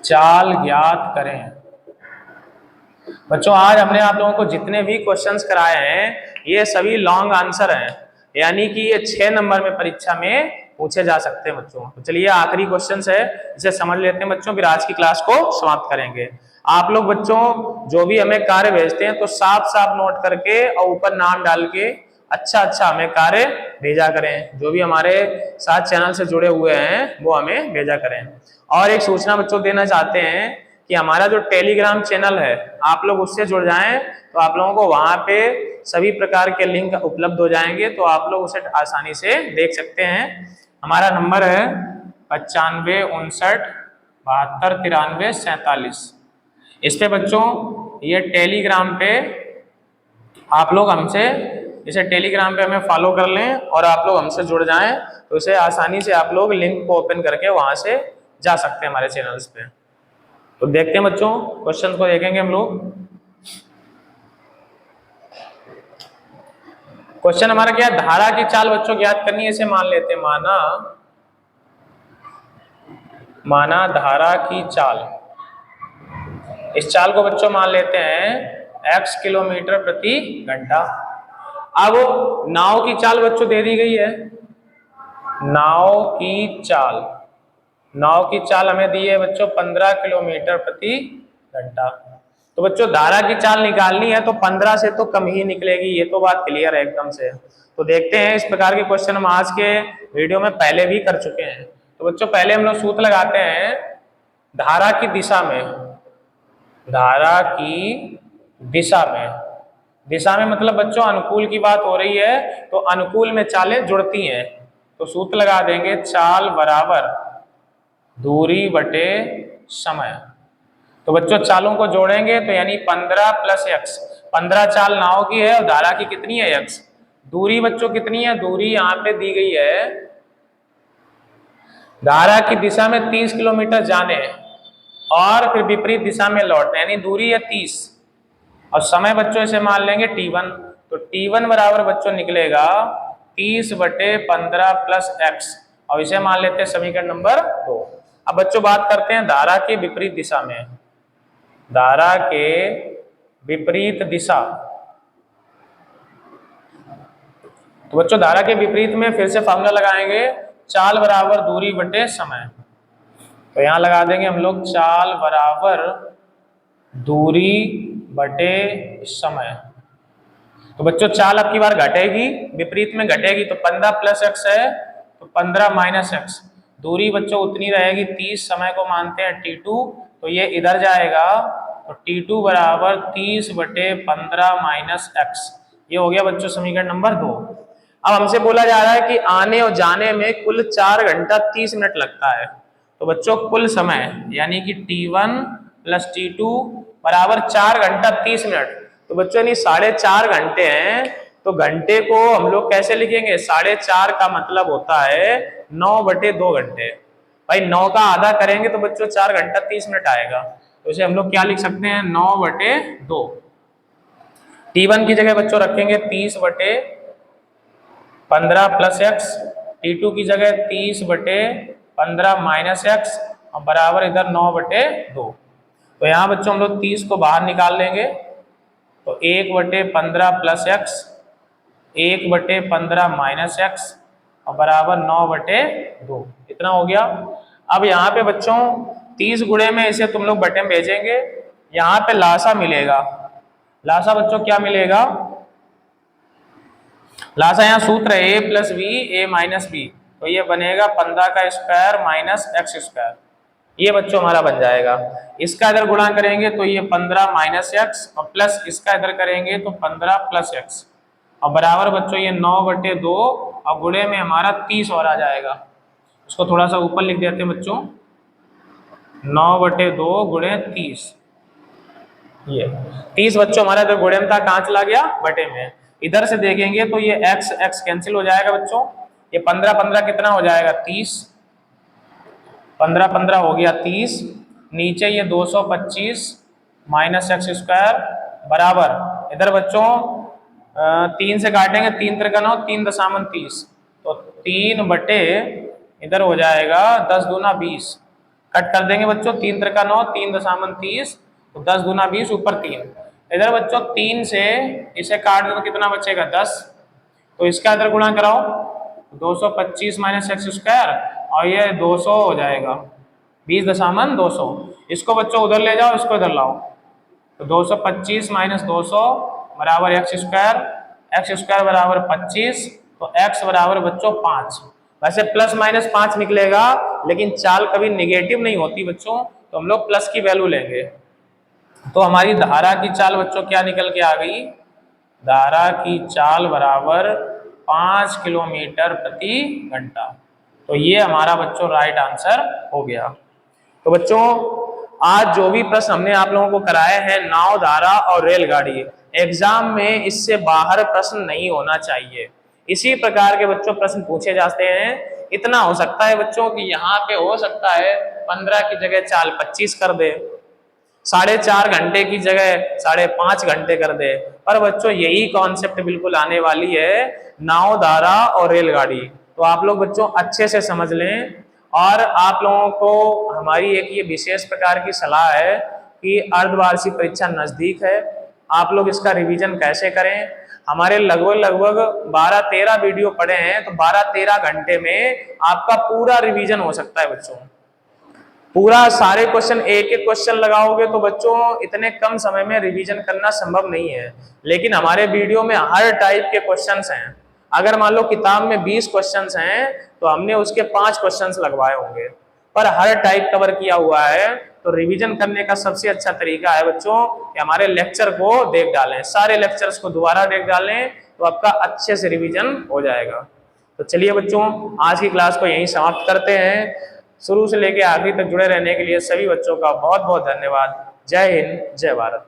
चाल ज्ञात करें। बच्चों आज हमने आप लोगों को जितने भी क्वेश्चंस कराए हैं ये सभी लॉन्ग आंसर हैं, यानी कि ये 6 नंबर में परीक्षा में पूछे जा सकते हैं बच्चों। तो चलिए आखिरी क्वेश्चन है, इसे समझ लेते हैं बच्चों, फिर आज की क्लास को समाप्त करेंगे। आप लोग बच्चों जो भी हमें कार्य भेजते हैं तो साफ साफ नोट करके और ऊपर नाम डाल के अच्छा हमें कार्य भेजा करें। जो भी हमारे साथ चैनल से जुड़े हुए हैं वो हमें भेजा करें। और एक सूचना बच्चों देना चाहते हैं कि हमारा जो टेलीग्राम चैनल है आप लोग उससे जुड़ जाएं तो आप लोगों को वहां पे सभी प्रकार के लिंक उपलब्ध हो जाएंगे, तो आप लोग उसे आसानी से देख सकते हैं। हमारा नंबर है 95 59 72 93 47। इस पे बच्चों ये टेलीग्राम पे आप लोग हमसे, इसे टेलीग्राम पे हमें फॉलो कर लें और आप लोग हमसे जुड़ जाएं तो इसे आसानी से आप लोग लिंक को ओपन करके वहां से जा सकते हैं हमारे चैनल्स पे। तो देखते हैं बच्चों क्वेश्चन को देखेंगे हम लोग। क्वेश्चन हमारा क्या है, धारा की चाल बच्चों ज्ञात करनी है। इसे मान लेते हैं, माना धारा की चाल। इस चाल को बच्चों मान लेते हैं x किलोमीटर प्रति घंटा। अब नाव की चाल बच्चों दे दी गई है, नाव की चाल हमें दी है बच्चों 15 किलोमीटर प्रति घंटा। तो बच्चों धारा की चाल निकालनी है तो 15 से तो कम ही निकलेगी, ये तो बात क्लियर है एकदम से। तो देखते हैं, इस प्रकार के क्वेश्चन हम आज के वीडियो में पहले भी कर चुके हैं। तो बच्चों पहले हम लोग सूत्र लगाते हैं धारा की दिशा में मतलब बच्चों अनुकूल की बात हो रही है तो अनुकूल में चालें जुड़ती हैं। तो सूत्र लगा देंगे चाल बराबर दूरी बटे समय। तो बच्चों चालों को जोड़ेंगे तो यानी 15 + x, 15 चाल नाव की है और धारा की कितनी है x। दूरी बच्चों कितनी है, दूरी यहाँ पे दी गई है, धारा की दिशा में 30 किलोमीटर जाने और फिर विपरीत दिशा में लौटने, यानी दूरी है 30 और समय बच्चों इसे मान लेंगे t1। तो t1 बराबर बच्चों निकलेगा 30 बटे 15 + x और इसे मान लेते हैं समीकरण नंबर 2। अब बच्चों बात करते हैं धारा के विपरीत दिशा में। धारा के विपरीत दिशा, तो बच्चों धारा के विपरीत में फिर से फॉर्मूला लगाएंगे चाल बराबर दूरी बटे समय। तो यहां लगा देंगे हम लोग चाल बराबर दूरी बटे समय। तो बच्चों चाल अब की बार घटेगी, विपरीत में घटेगी, तो 15 + x है तो 15 - x। दूरी बच्चों उतनी रहेगी 30, समय को मानते हैं t2, तो ये इधर जाएगा तो T2 बराबर 30/15 माइनस एक्स। ये हो गया बच्चों समीकरण नंबर 2। अब हमसे बोला जा रहा है कि आने और जाने में कुल 4 घंटा 30 मिनट लगता है। तो बच्चों कुल समय यानी कि T1 प्लस T2 बराबर 4 घंटा 30 मिनट। तो बच्चों यानी 4.5 घंटे हैं। तो घंटे को हम लोग कैसे लिखेंगे? 4.5 का मतलब होता है 9/2 घंटे। भाई 9 का आधा करेंगे तो बच्चों 4 घंटा 30 मिनट आएगा। तो इसे हम लोग क्या लिख सकते हैं? 9/2। T1 की जगह बच्चों रखेंगे 30/15 प्लस एक्स। T2 की जगह 30/15 माइनस एक्स और बराबर इधर 9/2। तो यहाँ बच्चों हम लोग 30 को बाहर निकाल लेंगे तो 1/15 प्लस एक्स 1/15 माइनस एक्स और बराबर 9/2। इतना हो गया। अब यहाँ पे बच्चों 30 गुणे में इसे तुम लोग बटे में भेजेंगे। यहाँ पे लासा मिलेगा। लासा बच्चों क्या मिलेगा? लासा यहाँ सूत्र है a plus B A minus B. तो ये बनेगा 15 का स्क्वायर माइनस एक्स स्क्वायर। ये बच्चों हमारा बन जाएगा। इसका इधर गुणा करेंगे तो ये 15 माइनस एक्स और प्लस इसका इधर करेंगे तो 15 प्लस एक्स और बराबर बच्चों ये 9/2 और गुणे में हमारा 30 और आ जाएगा। इसको थोड़ा सा ऊपर लिख देते हैं बच्चों, 9/2 गुणे 30। ये 30 बच्चों हमारा इधर गुणे में था, कहाँ चला गया? बटे में। इधर से देखेंगे तो ये एक्स एक्स कैंसिल हो जाएगा बच्चों। ये 15 कितना हो जाएगा? 30। 15 हो गया 30। नीचे ये 225 माइनस एक्स स्क्वायर बराबर इधर बच्चों 3 से काटेंगे, 3 त्रिका 9 3 दशामन 30। तो 3 बटे इधर हो जाएगा 10 दूना 20। कट कर देंगे बच्चों, 3 त्रिका 9 3 दशामन 30 तो 10 दूना 20 ऊपर 3। इधर बच्चों 3 से इसे काट दो तो कितना बचेगा? 10। तो इसका इधर गुणा कराओ 225 माइनस एक्स स्क्वायर और ये 200 हो जाएगा 20.200। इसको बच्चों उधर ले जाओ, इसको इधर लाओ तो 225 माइनस 200 बराबर एक्स स्क्वायर बराबर 25। तो एक्स बराबर बच्चों 5। वैसे प्लस माइनस 5 निकलेगा लेकिन चाल कभी निगेटिव नहीं होती बच्चों, तो हम लोग प्लस की वैल्यू लेंगे। तो हमारी धारा की चाल बच्चों क्या निकल के आ गई? धारा की चाल बराबर 5 किलोमीटर प्रति घंटा। तो ये हमारा बच्चों राइट आंसर हो गया। तो बच्चों आज जो भी प्रश्न हमने आप लोगों को कराए हैं नाव, धारा और रेलगाड़ी, एग्जाम में इससे बाहर प्रश्न नहीं होना चाहिए। इसी प्रकार के बच्चों प्रश्न पूछे जाते हैं। इतना हो सकता है बच्चों कि यहाँ पे हो सकता है 15 की जगह चाल 25 कर दे, 4.5 घंटे की जगह 5.5 घंटे कर दे। पर बच्चों यही कॉन्सेप्ट बिल्कुल आने वाली है नाव, धारा और रेलगाड़ी। तो आप लोग बच्चों अच्छे से समझ लें। और आप लोगों को हमारी एक ये विशेष प्रकार की सलाह है कि अर्धवार्षिक परीक्षा नजदीक है, आप लोग इसका रिवीजन कैसे करें। हमारे लगभग 12-13 वीडियो पड़े हैं, तो 12-13 घंटे में आपका पूरा रिवीजन हो सकता है बच्चों। पूरा सारे क्वेश्चन एक एक क्वेश्चन लगाओगे तो बच्चों इतने कम समय में रिवीजन करना संभव नहीं है। लेकिन हमारे वीडियो में हर टाइप के क्वेश्चंस हैं। अगर मान लो किताब में 20 क्वेश्चंस हैं तो हमने उसके 5 क्वेश्चंस लगवाए होंगे, पर हर टाइप कवर किया हुआ है। तो रिवीजन करने का सबसे अच्छा तरीका है बच्चों कि हमारे लेक्चर को देख डालें, सारे लेक्चर्स को दोबारा देख डालें तो आपका अच्छे से रिवीजन हो जाएगा। तो चलिए बच्चों आज की क्लास को यहीं समाप्त करते हैं। शुरू से लेकर आखिरी तक जुड़े रहने के लिए सभी बच्चों का बहुत बहुत धन्यवाद। जय हिंद, जय भारत।